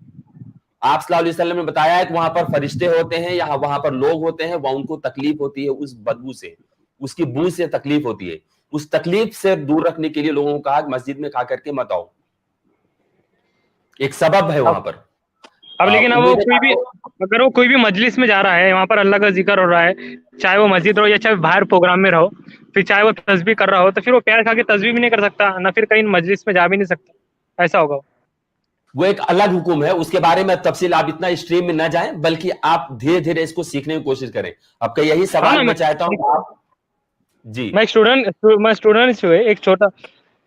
आप सल्लल्लाहु अलैहि वसल्लम ने बताया है कि वहां पर फरिश्ते होते हैं या वहां पर लोग होते हैं, वह उनको तकलीफ होती है उस बदबू से, उसकी बू से तकलीफ होती है, उस तकलीफ से दूर रखने के लिए लोगों को कहा कि मस्जिद में खा करके मत आओ, एक सबब है वहां पर। अब लेकिन अब वो उम्मीद है कोई भी, अगर वो कोई भी मजलिस में जा रहा है, वहां पर अल्लाह का जिक्र हो रहा है, चाहे वो मस्जिद रहो या चाहे बाहर प्रोग्राम में रहो, फिर चाहे वो तस्बीह कर रहा हो, तो फिर वो प्याज खा के तस्बीह भी नहीं कर सकता, ना फिर कहीं मजलिस में जा भी नहीं सकता, ऐसा होगा। वो एक अलग हुक्म है, उसके बारे में तफसील आप इतना स्ट्रीम में न जाएं, बल्कि आप धीरे धीरे इसको सीखने की कोशिश करें। आपका यही सवाल मैं चाहता हूं आप जी। मैं स्टूडेंट एक छोटा,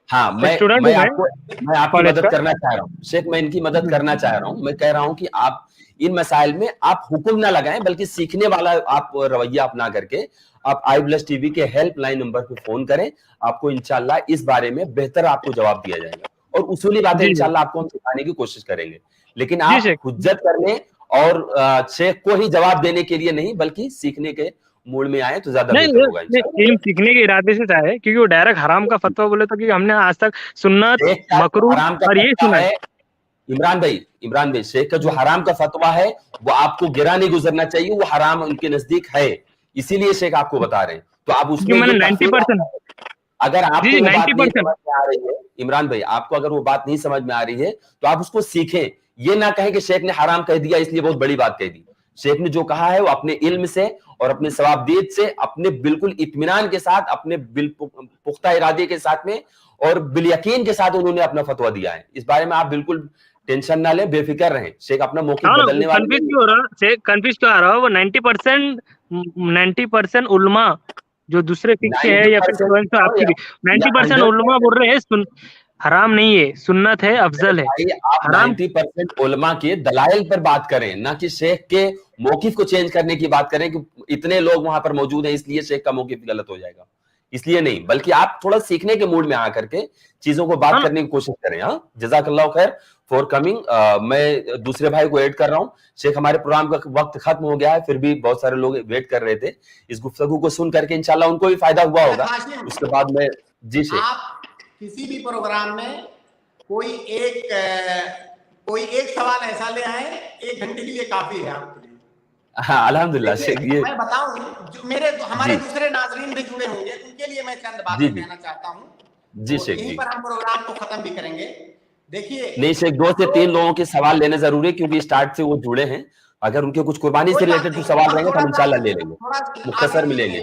हाँ, मैं आपकी मदद करना चाह रहा हूँ शेख, मैं इनकी मदद करना चाह रहा हूँ। मैं कह रहा हूँ कि आप इन मसाइल में आप हुक्म ना लगाएं, बल्कि सीखने वाला आप रवैया अपना करके आप आई+ टीवी के हेल्पलाइन नंबर पे फोन करें, आपको इंशाल्लाह इस बारे में बेहतर आपको जवाब दिया जाएगा, और उसूली बातें इंशाल्लाह आपको हम सिखाने की कोशिश करेंगे। लेकिन आप हुज्जत करने और शेख को ही जवाब देने के लिए नहीं, बल्कि सीखने के मूड में आए तो ज्यादा बेहतर होगा इंशाल्लाह। इल्म सीखने के इरादे से चाहे, क्योंकि वो डायरेक्ट हराम का फतवा बोले तो, कि हमने आज तक सुन्नत, मकरूह और ये सुना है। इमरान भाई शेख का जो हराम का फतवा है वो आपको गिरा नहीं गुजरना चाहिए, वो हराम उनके नजदीक है, इसीलिए शेख आपको बता रहे हैं। तो आप उसमें 90%, अगर आपको वो बात नहीं समझ में आ रही है इमरान भाई, आपको अगर वो बात नहीं समझ में आ रही है तो आप उसको सीखें। ये ना कहें कि शेख ने हराम कह दिया इसलिए बहुत बड़ी बात कह दी। शेख ने जो कहा है वो अपने इल्म से और अपने सवाबदीद से, अपने बिल्कुल इत्मीनान के साथ, अपने पुख्ता इरादे के साथ में और बिलयकीन के साथ उन्होंने अपना फतवा दिया है। इस बारे में आप बिल्कुल टेंशन ना लें, बेफिक्र रहें। शेख अपना मौक़िफ़ बदलने वाले कंफ्यूज क्यों हो रहा है? कंफ्यूज क्यों आ रहा है? वो 90% उलमा जो दूसरे फिक्र है या फिर आपकी भी 90% उलमा बोल रहे हैं हराम नहीं है, सुन्नत है, अफजल है। आप 90% उलमा के दलाइल पर बात करें, ना कि शेख के मौक़िफ़ को चेंज करने की बात करें कि इतने लोग वहां पर मौजूद हैं इसलिए शेख का मौक़िफ़ गलत हो जाएगा, इसलिए नहीं, बल्कि आप थोड़ा सीखने के मूड में आकर के चीजों को बात करने की कोशिश करें। हाँ, जज़ाकल्लाह खैर फॉर कमिंग। मैं दूसरे भाई को ऐड कर रहा हूँ। शेख, हमारे प्रोग्राम का वक्त खत्म हो गया है, फिर भी बहुत सारे लोग वेट कर रहे थे। इस गुफ्तगू को सुन करके इंशाल्लाह उनको भी फायदा हुआ होगा। उसके बाद में जी शेख, आप किसी भी प्रोग्राम में कोई एक सवाल ऐसा ले आए, 1 घंटे के लिए काफी है आपके लिए। हाँ अल्हम्दुलिल्लाह शेख। ये मैं बताऊं, जो हमारे दूसरे नाजरीन भी जुड़े होंगे, उनके लिए मैं चंद बातें कहना चाहता हूँ जी शेख। यहीं पर हम प्रोग्राम को खत्म भी करेंगे। देखिए नहीं शेख, 2 से 3 लोगों के सवाल लेने जरूरी है, क्योंकि स्टार्ट से वो जुड़े हैं। अगर उनके कुछ कुर्बानी से रिलेटेड कुछ सवाल रहेंगे तो हम इंशाल्लाह ले लेंगे, मुख्तसर में लेंगे।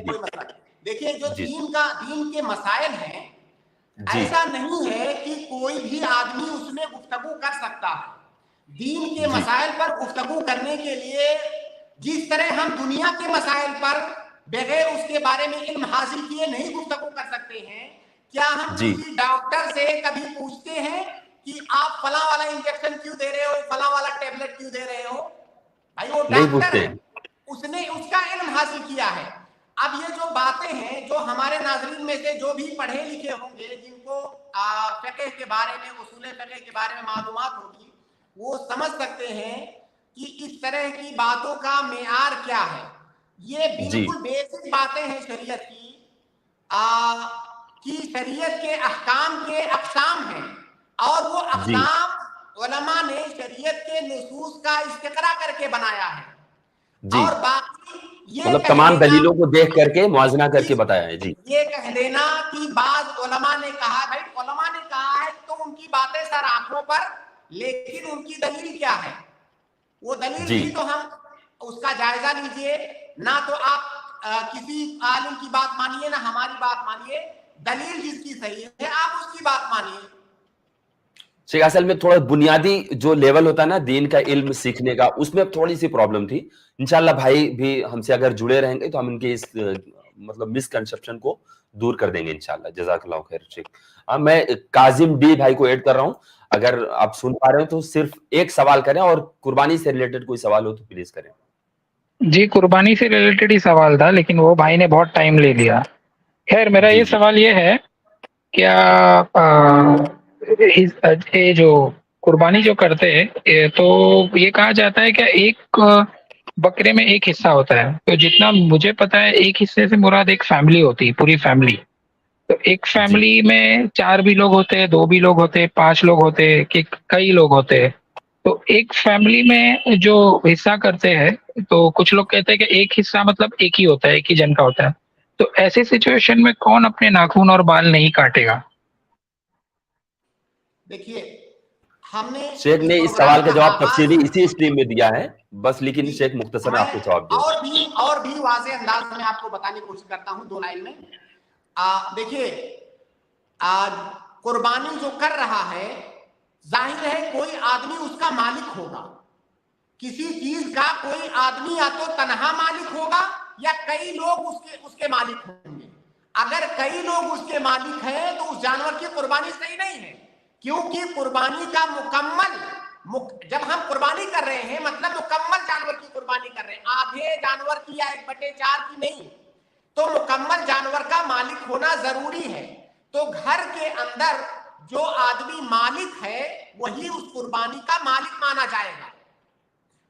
देखिए, जो दीन के मसाइल हैं, ऐसा नहीं है कि कोई भी आदमी उसमें गुफ्तगू कर सकता है। दीन के मसाइल पर गुफ्तगू करने के लिए जिस तरह हम दुनिया के मसाइल पर बगैर उसके बारे में इल्म हासिल किए नहीं गुफ्तगू कर सकते हैं, क्या हम किसी डॉक्टर से कभी पूछते हैं कि आप फला वाला इंजेक्शन क्यों दे रहे हो, फला वाला टेबलेट क्यों दे रहे हो? भाई वो डॉक्टर है, उसने उसका इल्म हासिल किया है। अब ये जो बातें हैं, जो हमारे नाज़रीन में से जो भी पढ़े लिखे होंगे, जिनको फ़िक़्ह के बारे में, उसूल फ़िक़्ह के बारे में मालूमात होगी, वो समझ सकते हैं कि इस तरह की बातों का मेयार क्या है। ये बिल्कुल बेसिक बातें हैं शरीयत की, कि शरीयत के अहकाम के अक़साम हैं, और वो अक़साम उलमा ने शरीयत के नसूस का इस्तिक़रा करके बनाया है। और बाकी ये मतलब तमाम दलीलों को देख करके मुआज़ना करके बताया है। जी, ये कह देना कि बाज़ उलमा ने कहा, भाई उलमा ने कहा है तो उनकी बातें सर आंखों पर, लेकिन उनकी दलील क्या है, वो दलील भी तो हम उसका जायजा लीजिए। ना तो आप किसी आलिम की बात मानिए, ना हमारी बात मानिए, दलील जिसकी सही है आप उसकी बात मानिए। शेख, असल में थोड़ा बुनियादी जो लेवल होता है ना दीन का इल्म सीखने का, उसमें थोड़ी सी प्रॉब्लम थी। इंशाल्लाह भाई भी हमसे अगर जुड़े रहेंगे तो हम इनके इस मतलब मिसकंसेप्शन को दूर कर देंगे इंशाल्लाह। जज़ाकल्लाह खैर शेख। मैं काजिम डी भाई को ऐड कर रहा हूं, अगर आप सुन पा रहे हो तो सिर्फ एक सवाल करें, और कुर्बानी से रिलेटेड कोई सवाल हो तो प्लीज करें। जी, कुर्बानी से रिलेटेड ही सवाल था, लेकिन वो भाई ने बहुत टाइम ले लिया। खैर, मेरा ये सवाल ये है, क्या ये जो कुर्बानी जो करते हैं, तो ये कहा जाता है क्या एक बकरे में एक हिस्सा होता है? तो जितना मुझे पता है एक हिस्से से मुराद एक फैमिली होती है, पूरी फैमिली। تو ایک فیملی میں 4 بھی لوگ ہوتے ہیں, 2 بھی لوگ ہوتے ہیں, 5 لوگ ہوتے ہیں, کہ کئی لوگ ہوتے ہیں. تو ایک فیملی میں جو حصہ کرتے ہیں تو کچھ لوگ کہتے ہیں کہ ایک حصہ مطلب ایک ہی ہوتا ہے, ایک ہی جن کا ہوتا ہے. تو ایسی سچویشن میں کون اپنے ناخن اور بال نہیں کاٹے گا؟ دیکھیے ہم نے شیخ نے اس سوال کا جواب تفصیلی اسی اسٹریم میں دیا ہے بس, لیکن شیخ مختصر آپ کو جواب دیں. اور بھی واضح انداز میں آپ کو بتانے کی کوشش کرتا ہوں 2 لائن میں. دیکھیے قربانی جو کر رہا ہے, ظاہر ہے کوئی آدمی اس کا مالک ہوگا. کسی چیز کا کوئی آدمی یا تو تنہا مالک ہوگا یا کئی لوگ اس کے مالک ہوں گے. اگر کئی لوگ اس کے مالک ہیں تو اس جانور کی قربانی صحیح نہیں ہے, کیونکہ قربانی کا جب ہم قربانی کر رہے ہیں مطلب مکمل جانور کی قربانی کر رہے ہیں, آدھے جانور کی یا 1/4 کی نہیں. تو مکمل جانور کا مالک ہونا ضروری ہے. تو گھر کے اندر جو آدمی مالک ہے وہی اس قربانی کا مالک مانا جائے گا.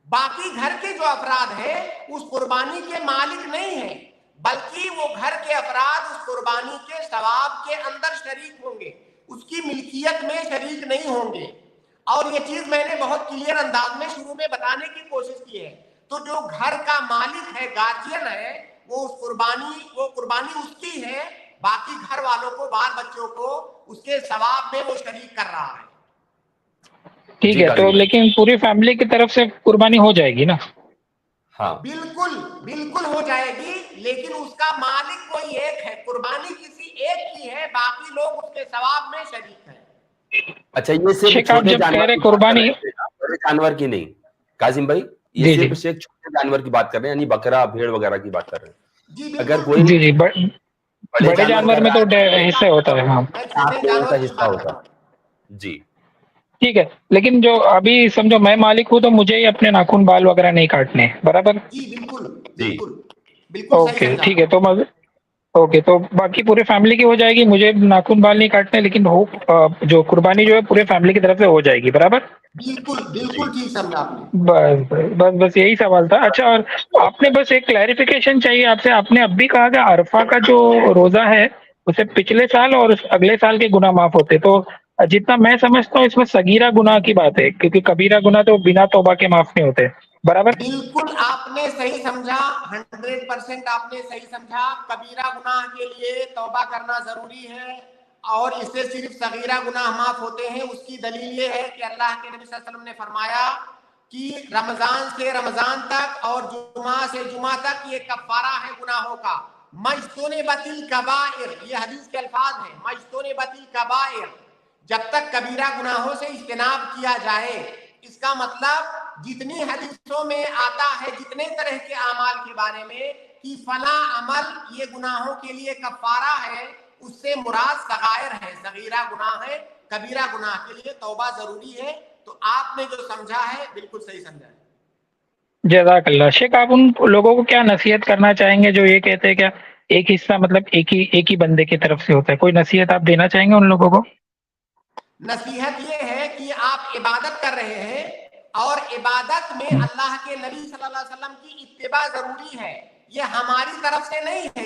باقی گھر کے جو افراد ہیں اس قربانی کے مالک نہیں ہیں, بلکہ وہ گھر کے افراد اس قربانی کے ثواب کے اندر شریک ہوں گے, اس کی ملکیت میں شریک نہیں ہوں گے. اور یہ چیز میں نے بہت کلیئر انداز میں شروع میں بتانے کی کوشش کی ہے. تو جو گھر کا مالک ہے, گارجین ہے, وہ قربانی اس کی ہے, باقی گھر والوں کو, بال بچوں کو اس کے ثواب میں وہ شریک کر رہا ہے. ٹھیک ہے, تو لیکن پوری فیملی کی طرف سے قربانی ہو جائے گی نا؟ ہاں بالکل ہو جائے گی, لیکن اس کا مالک کوئی ایک ہے, قربانی کسی ایک کی ہے, باقی لوگ اس کے ثواب میں شریک ہیں. اچھا یہ صرف چھوٹے جانور کی نہیں قاسم بھائی, یہ صرف چھوٹے جانور کی بات کر رہے ہیں, یعنی بکرا بھیڑ وغیرہ کی بات کر رہے ہیں. اگر کوئی بڑے جانور میں تو حصہ ہوتا ہے. ہاں حصہ ہوتا ہے جی ٹھیک ہے, لیکن جو ابھی سمجھو میں مالک ہوں تو مجھے ہی اپنے ناخن بال وغیرہ نہیں کاٹنے, برابر؟ بالکل اوکے ٹھیک ہے, تو باقی پورے فیملی کی ہو جائے گی, مجھے ناخن بال نہیں کاٹنے, لیکن جو قربانی جو ہے پورے فیملی کی طرف سے ہو جائے گی, برابر؟ بالکل ٹھیک سمجھا آپ نے. بس یہی سوال تھا. اچھا, اور آپ نے بس ایک کلیریفیکیشن چاہیے آپ سے. آپ نے اب بھی کہا کہ عرفہ کا جو روزہ ہے اسے پچھلے سال اور اگلے سال کے گناہ معاف ہوتے, تو جتنا میں سمجھتا ہوں اس میں صغیرہ گناہ کی بات ہے, کیونکہ کبیرہ گناہ تو بنا توبہ کے معاف نہیں ہوتے, برابر؟ بالکل آپ نے صحیح سمجھا, 100% آپ نے صحیح سمجھا. کبیرہ گناہ کے لیے توبہ کرنا ضروری ہے اور اس سے صرف صغیرہ گناہ معاف ہوتے ہیں. اس کی دلیل یہ ہے کہ اللہ کے نبی صلی اللہ علیہ وسلم نے فرمایا کہ رمضان سے رمضان تک اور جمعہ سے جمعہ تک یہ کفارہ ہے گناہوں کا. مجتنبت الکبائر, یہ حدیث کے الفاظ ہیں, مجتنبت الکبائر, جب تک کبیرہ گناہوں سے اجتناب کیا جائے. اس کا مطلب جتنی حدیثوں میں آتا ہے جتنے طرح کے اعمال کے بارے میں کہ فلاں عمل یہ گناہوں کے لیے کفارہ ہے, اس سے مراد صغائر ہے, صغیرہ گناہ ہے. کبیرہ گناہ کے لیے توبہ ضروری ہے. تو آپ نے جو سمجھا ہے بالکل صحیح سمجھا ہے. جزاک اللہ. شیخ آپ ان لوگوں کو کیا نصیحت کرنا چاہیں گے جو یہ کہتے ہیں کہ ایک حصہ مطلب ایک ہی بندے کی طرف سے ہوتا ہے؟ کوئی نصیحت آپ دینا چاہیں گے ان لوگوں کو؟ نصیحت یہ ہے کہ آپ عبادت کر رہے ہیں اور عبادت میں اللہ کے نبی صلی اللہ علیہ وسلم کی اتباع ضروری ہے. یہ ہماری طرف سے نہیں ہے.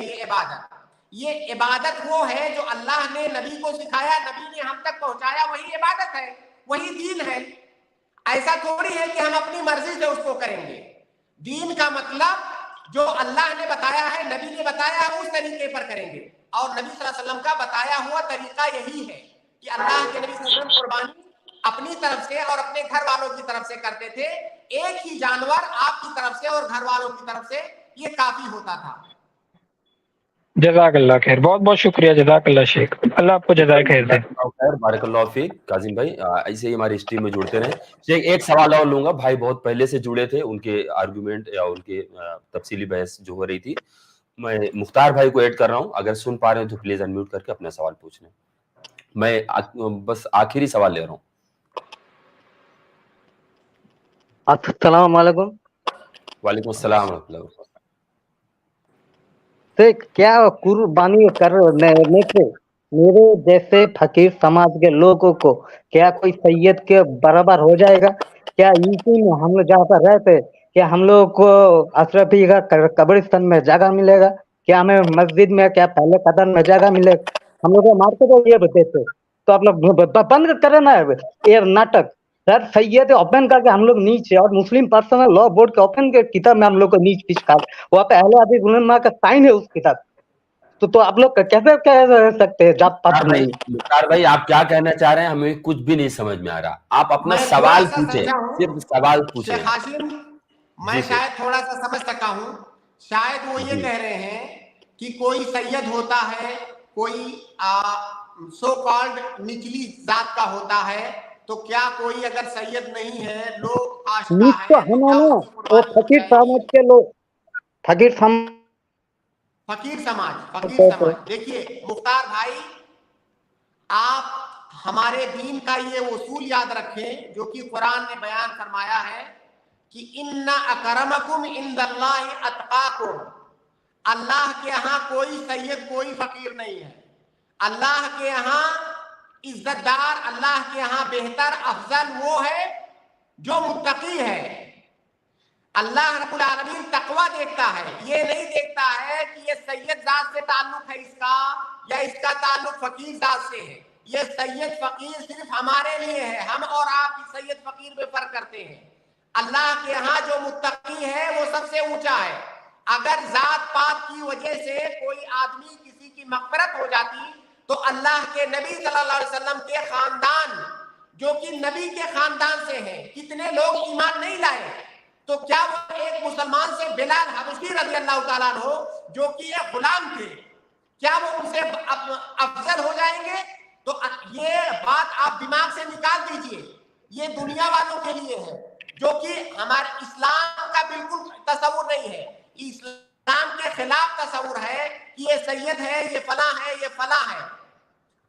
یہ عبادت وہ ہے جو اللہ نے نبی کو سکھایا, نبی نے ہم تک پہنچایا, وہی عبادت ہے, وہی دین ہے. ایسا تھوڑی ہے کہ ہم اپنی مرضی سے اس کو کریں گے. دین کا مطلب جو اللہ نے بتایا ہے, نبی نے بتایا ہے, اس طریقے پر کریں گے. اور نبی صلی اللہ علیہ وسلم کا بتایا ہوا طریقہ یہی ہے کہ اللہ کے نبی صلی اللہ علیہ وسلم قربانی اپنی طرف سے اور اپنے گھر والوں کی طرف سے کرتے تھے. ایک ہی جانور آپ کی طرف سے اور گھر والوں کی طرف سے یہ کافی ہوتا تھا. جزاک اللہ خیر, بہت بہت شکریہ. جزاک اللہ شیخ, اللہ آپ کو جزائے خیر دے. بارک اللہ فیک. قاسم بھائی ایسے ہی ہماری اسٹریم میں جڑتے رہیں. شیخ ایک سوال اور لوں گا, بھائی بہت پہلے سے جڑے تھے, ان کے آرگومنٹ یا ان کے تفصیلی بحث جو ہو رہی تھی. میں مختار بھائی کو ایڈ کر رہا ہوں, اگر سن پا رہے ہیں تو پلیز انمیوٹ کر کے اپنا سوال پوچھ لیں. میں بس آخری سوال لے رہا ہوں. السلام علیکم. وعلیکم السلام ورحمۃ اللہ. کیا قربانی کرنے سے میرے جیسے فقیر سماج کے لوگوں کو کیا کوئی سید کے برابر ہو جائے گا؟ کیا یوپی میں ہم لوگ جہاں پر رہتے کیا ہم لوگ کو اشرفی کا قبرستان میں جگہ ملے گا؟ کیا ہمیں مسجد میں کیا پہلے قدم میں جگہ ملے گا؟ हम लोग को मारते तो ये देते, तो आप लोग बंद करें ना ये नाटक। सर सैयद ओपन करके हम लोग नीचे, और मुस्लिम पर्सनल लॉ बोर्ड के ओपन के किताब में हम लोग को नीच पीछ खा, वहाँ पे अहले हदीस उलमा का साइन है उस किताब। तो आप लोग कैसे कह सकते हैं जात पात नहीं? मुख्तार भाई आप क्या कहना चाह रहे हैं, हमें कुछ भी नहीं समझ में आ रहा। आप अपना सवाल पूछे, सिर्फ सवाल पूछे। शेख हाशिम, मैं शायद थोड़ा सा समझ सका हूँ। शायद वो ये कह रहे हैं कि कोई सैयद होता है, कोई सो कॉल्ड निचली जात का होता है, तो क्या कोई अगर सैयद नहीं है, लोग आशिका है, वो फकीर समाज के लोग, फकीर समाज। देखिए मुख्तार भाई, आप हमारे दीन का ये उसूल याद रखें जो कि कुरान ने बयान फरमाया है कि इन्ना अकरमकुम इंदल्लाहि अतकाकुम। अल्लाह के यहाँ कोई सैयद कोई फकीर नहीं है। अल्लाह के यहाँ इज्जतदार, अल्लाह के यहाँ बेहतर अफजल वो है जो मुत्तकी है। अल्लाह रब्बुल आलमीन तकवा देखता है, ये नहीं देखता है कि ये सैयद जात से ताल्लुक है इसका, या इसका ताल्लुक फकीर जात से है। ये सैयद फकीर सिर्फ हमारे लिए है, हम और आप इस सैयद फकीर में फर्क करते हैं। अल्लाह के यहाँ जो मुत्तकी है वो सबसे ऊंचा है। अगर जात पात की वजह से कोई आदमी किसी की मग़फ़िरत हो जाती, तो अल्लाह के नबी सल्लल्लाहु अलैहि वसल्लम के खानदान, जो कि नबी के खानदान से हैं, कितने लोग ईमान नहीं लाए, तो क्या वो एक मुसलमान से बिलाल हबशी रज़ी अल्लाह ताला अन्हु, जो कि एक गुलाम थे, क्या वो उनसे अफजल हो जाएंगे? तो ये बात आप दिमाग से निकाल दीजिए। ये दुनिया वालों के लिए है, जो कि हमारे इस्लाम का बिल्कुल तस्वुर नहीं है। इस्लाम के खिलाफ तस्वुर है कि ये सैयद है, ये फला है, ये फला है।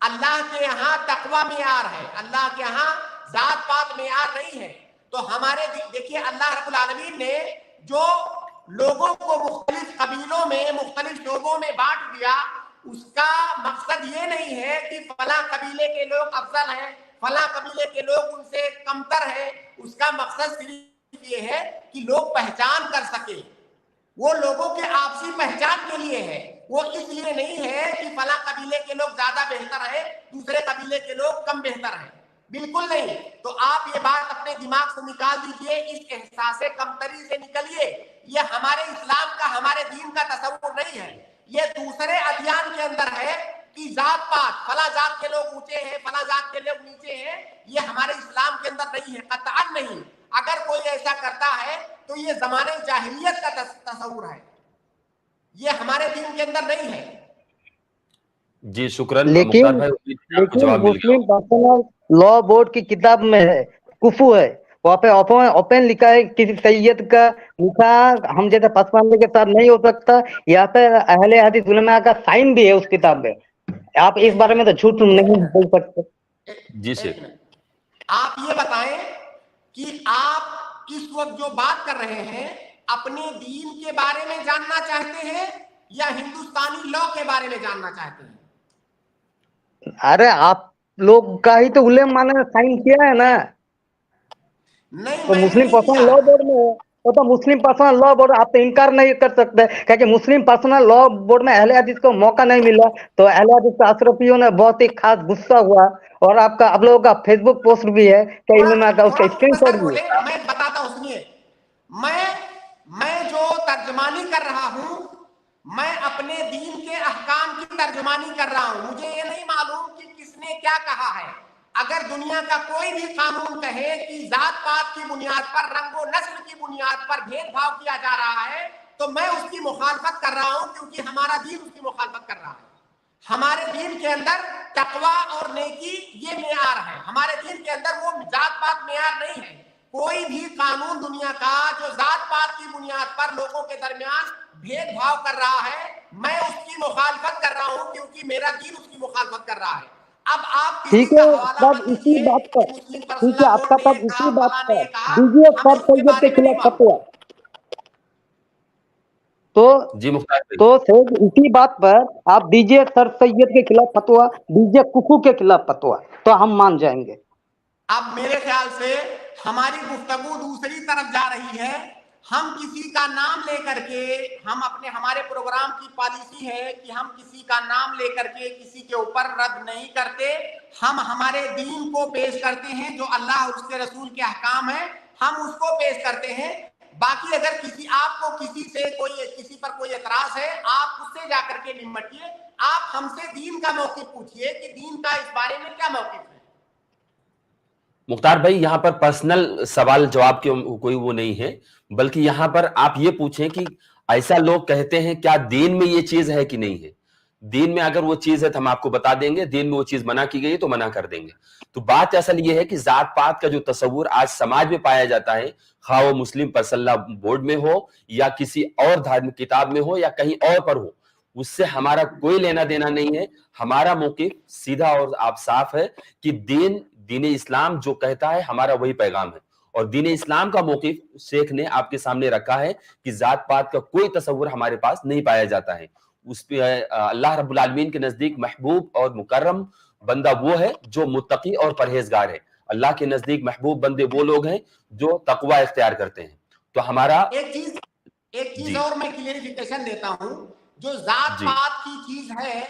अल्लाह के यहाँ तकवा मेयार है, अल्लाह के यहाँ जात पात मेयार नहीं है। तो हमारे देखिए अल्लाह रब्बुल आलमीन ने जो लोगों को मुख्तलिफ कबीलों में, मुख्तलिफ शोबों में बांट दिया, उसका मकसद ये नहीं है कि फला कबीले के लोग अफजल हैं, फला कबीले के लोग उनसे कमतर हैं। उसका मकसद सिर्फ ये है कि लोग पहचान कर सके। वो लोगों के आपसी पहचान के लिए है, वो इसलिए नहीं है कि फला कबीले के लोग ज्यादा बेहतर है, दूसरे कबीले के लोग कम बेहतर है, बिल्कुल नहीं। तो आप ये बात अपने दिमाग से निकाल दीजिए, इस एहसास कमतरी से निकलिए। ये हमारे इस्लाम का, हमारे दीन का तस्वुर नहीं है। ये दूसरे अध्ययन के अंदर है कि जात पात, फला जात के लोग ऊंचे हैं, फला जात के लोग नीचे हैं। ये हमारे इस्लाम के अंदर नहीं है, कतअन नहीं। अगर कोई ऐसा करता है तो ये जमाने जाहिलियत का तस्वुर है, ये हमारे दीन के अंदर नहीं है। जी शुक्रन। लेकिन मुस्लिम पर्सनल लॉ बोर्ड की किताब में है, कुफू है, वहाँ पे ओपन लिखा है किसी सैयद का निकाह हम जैसे पसमानदे के साथ नहीं हो सकता। यहाँ पे अहले हदीस उलमा का साइन भी है उस किताब में। आप इस बारे में तो झूठ नहीं बोल सकते। जी से आप ये बताएं कि आप इस वक्त जो बात कर रहे हैं, अपने दीन के बारे में जानना चाहते हैं या हिंदुस्तानी लॉ के बारे में जानना चाहते हैं? अरे आप लोग का ही तो उलेमा ने साइन किया है ना। नहीं, तो मुस्लिम पर्सनल लॉ बोर्ड में है, तो मुस्लिम पर्सनल लॉ बोर्ड आप तो इनकार नहीं कर सकते, क्योंकि मुस्लिम पर्सनल लॉ बोर्ड में अहले हदीस को मौका नहीं मिला। तो अहले हदीस के अशरफियों ने बहुत ही खास गुस्सा हुआ, और आपका आप लोगों का फेसबुक पोस्ट भी है कि इन्होंने का उसका स्क्रीनशॉट भी है। मैं बताता हूँ, सुनिए। मैं जो तर्जमानी कर रहा हूँ, मैं अपने दीन के अहकाम की तर्जमानी कर रहा हूँ। मुझे ये नहीं मालूम कि किसने क्या कहा है। अगर दुनिया का कोई भी कानून कहे कि जात पात की बुनियाद पर, रंगो नस्ल की बुनियाद पर भेदभाव किया जा रहा है, तो मैं उसकी मुखालफत कर रहा हूं, क्योंकि हमारा दीन उसकी मुखालफत कर रहा है। हमारे दीन के अंदर तकवा और नेकी ये मेयार है। हमारे दीन के अंदर वो जात पात मेयार नहीं है। कोई भी कानून दुनिया का जो जात पात की बुनियाद पर लोगों के दरमियान भेदभाव कर रहा है, मैं उसकी मुखालफत कर रहा हूं, क्योंकि मेरा दीन उसकी मुखालफत कर रहा है। अब आप ठीक है, तब इसी बात पर, ठीक है आपका तब इसी बात पर दीजिए सर सैयद के खिलाफ फतवा। तो सर इसी बात पर आप दीजिए सर सैयद के खिलाफ फतवा, दीजिए कुफू के खिलाफ फतवा, तो हम मान जाएंगे। अब मेरे ख्याल से हमारी गुफ्तगू दूसरी तरफ जा रही है। ہم کسی کا نام لے کر کے ہمارے پروگرام کی پالیسی ہے کہ ہم کسی کا نام لے کر کے کسی کے اوپر رد نہیں کرتے. ہم ہمارے دین کو پیش کرتے ہیں، جو اللہ اور اس کے رسول کے احکام ہیں ہم اس کو پیش کرتے ہیں. باقی اگر آپ کو کسی پر کوئی اعتراض ہے، آپ اس سے جا کر کے نمٹیے. آپ ہم سے دین کا موقف پوچھیے کہ دین کا اس بارے میں کیا موقف ہے. مختار بھائی یہاں پر پرسنل سوال جواب کے کوئی وہ نہیں ہے، بلکہ یہاں پر آپ یہ پوچھیں کہ ایسا لوگ کہتے ہیں کیا دین میں یہ چیز ہے کہ نہیں ہے. دین میں اگر وہ چیز ہے تو ہم آپ کو بتا دیں گے، دین میں وہ چیز منع کی گئی تو منع کر دیں گے. تو بات اصل یہ ہے کہ ذات پات کا جو تصور آج سماج میں پایا جاتا ہے، خواہ وہ مسلم پرسلہ بورڈ میں ہو یا کسی اور دھارمک کتاب میں ہو یا کہیں اور پر ہو، اس سے ہمارا کوئی لینا دینا نہیں ہے. ہمارا موقف سیدھا اور آپ صاف ہے کہ دین اسلام جو کہتا ہے ہمارا وہی پیغام ہے. اور دین اسلام کا موقف شیخ نے آپ کے سامنے رکھا ہے کہ ذات پات کا کوئی تصور ہمارے پاس نہیں پایا جاتا ہے. اس پہ اللہ رب العالمین کے نزدیک محبوب اور مکرم بندہ وہ ہے جو متقی اور پرہیزگار ہے. اللہ کے نزدیک محبوب بندے وہ لوگ ہیں جو تقوی اختیار کرتے ہیں. تو ہمارا ایک چیز اور میں کلیریفیکیشن دیتا ہوں. جو ذات پات کی چیز ہے،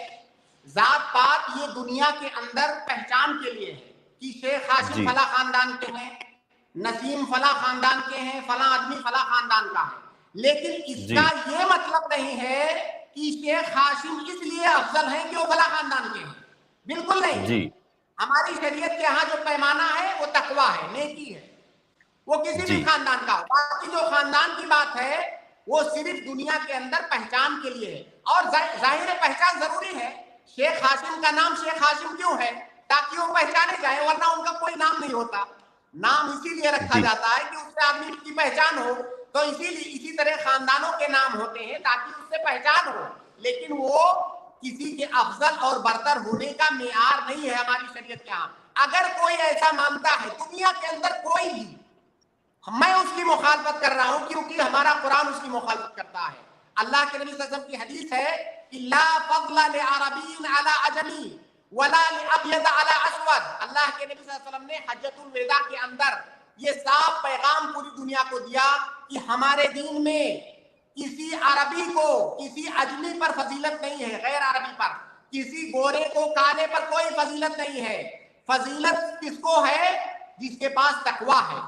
ذات پات یہ دنیا کے اندر پہچان کے لیے ہے کہ شیخ ہاشم فلاں خاندان کے ہیں، نسیم فلاں خاندان کے ہیں، فلاں آدمی فلاں خاندان کا ہے. لیکن اس کا یہ مطلب نہیں ہے کہ شیخ ہاشم اس لیے افضل ہیں کہ وہ فلاں خاندان کے ہیں. بالکل نہیں. ہماری شریعت کے ہاں جو پیمانہ ہے وہ تقویٰ ہے، نیکی ہے، وہ کسی بھی خاندان کا ہو. باقی جو خاندان کی بات ہے وہ صرف دنیا کے اندر پہچان کے لیے ہے. اور ظاہر پہچان ضروری ہے. شیخ ہاشم کا نام شیخ ہاشم کیوں ہے؟ تاکہ وہ پہچانے جائیں، ورنہ ان کا کوئی نام نہیں ہوتا. نام اسی لیے رکھا جاتا ہے کہ اس سے آدمی کی پہچان ہو. تو اسی طرح خاندانوں کے نام ہوتے ہیں تاکہ اس سے پہچان ہو. لیکن وہ کسی کے افضل اور برتر ہونے کا معیار نہیں ہے ہماری شریعت کے ہاں. اگر کوئی ایسا مانتا ہے دنیا کے اندر کوئی بھی، میں اس کی مخالفت کر رہا ہوں کیونکہ ہمارا قرآن اس کی مخالفت کرتا ہے. اللہ کے نبی صلی اللہ علیہ وسلم کی حدیث ہے کہ لا فضل لعربی علی عجمی ولا لابیض علی اسود. اللہ کے نبی صلی اللہ علیہ وسلم نے حجۃ الوداع کے اندر یہ صاف پیغام پوری دنیا کو دیا کہ ہمارے دین میں کسی عربی کو کسی اجمی پر فضیلت نہیں ہے، غیر عربی پر. کسی گورے کو کالے پر کوئی فضیلت نہیں ہے. فضیلت کس کو ہے؟ جس کے پاس تقویٰ ہے.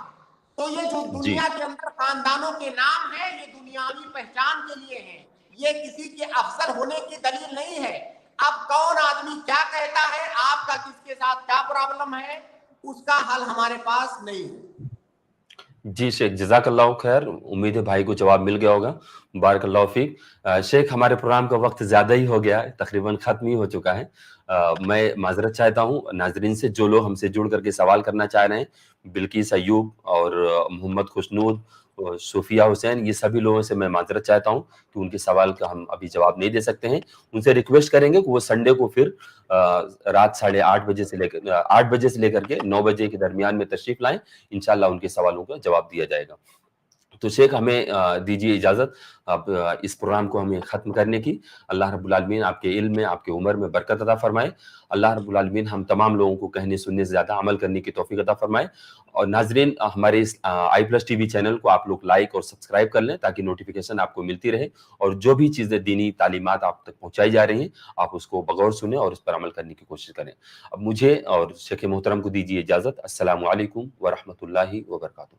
تو یہ جو دنیا کے اندر خاندانوں کے نام ہیں یہ دنیاوی پہچان کے لیے ہیں، یہ کسی کے افضل ہونے کی دلیل نہیں ہے. اب کون آدمی کیا کہتا ہے، آپ کا کس کے ساتھ کیا پرابلم ہے، اس کا حل ہمارے پاس نہیں ہے. جی شیخ جزاک اللہ خیر. امید ہے بھائی کو جواب مل گیا ہوگا. بارک اللہ فیک. شیخ ہمارے پروگرام کا وقت زیادہ ہی ہو گیا ہے، تقریباً ختم ہی ہو چکا ہے. میں معذرت چاہتا ہوں ناظرین سے جو لوگ ہم سے جڑ کر کے سوال کرنا چاہ رہے ہیں. بلقیس ایوب اور محمد خوشنود، صوفیہ حسین، یہ سبھی لوگوں سے میں معذرت چاہتا ہوں کہ ان کے سوال کا ہم ابھی جواب نہیں دے سکتے ہیں. ان سے ریکویسٹ کریں گے کہ وہ سنڈے کو پھر رات 8:30 بجے سے لے کر کے 9 بجے کے درمیان میں تشریف لائیں. انشاءاللہ ان کے سوالوں کا جواب دیا جائے گا. تو شیخ ہمیں دیجیے اجازت اب اس پروگرام کو ہمیں ختم کرنے کی. اللہ رب العالمین آپ کے علم میں، آپ کے عمر میں برکت عطا فرمائے. اللہ رب العالمین ہم تمام لوگوں کو کہنے سننے سے زیادہ عمل کرنے کی توفیق عطا فرمائے. اور ناظرین ہمارے اس i+TV چینل کو آپ لوگ لائک اور سبسکرائب کر لیں تاکہ نوٹیفیکیشن آپ کو ملتی رہے، اور جو بھی چیزیں دینی تعلیمات آپ تک پہنچائی جا رہی ہیں آپ اس کو بغور سنیں اور اس پر عمل کرنے کی کوشش کریں. اب مجھے اور شیخ محترم کو دیجیے اجازت. السلام علیکم ورحمۃ اللہ وبرکاتہ.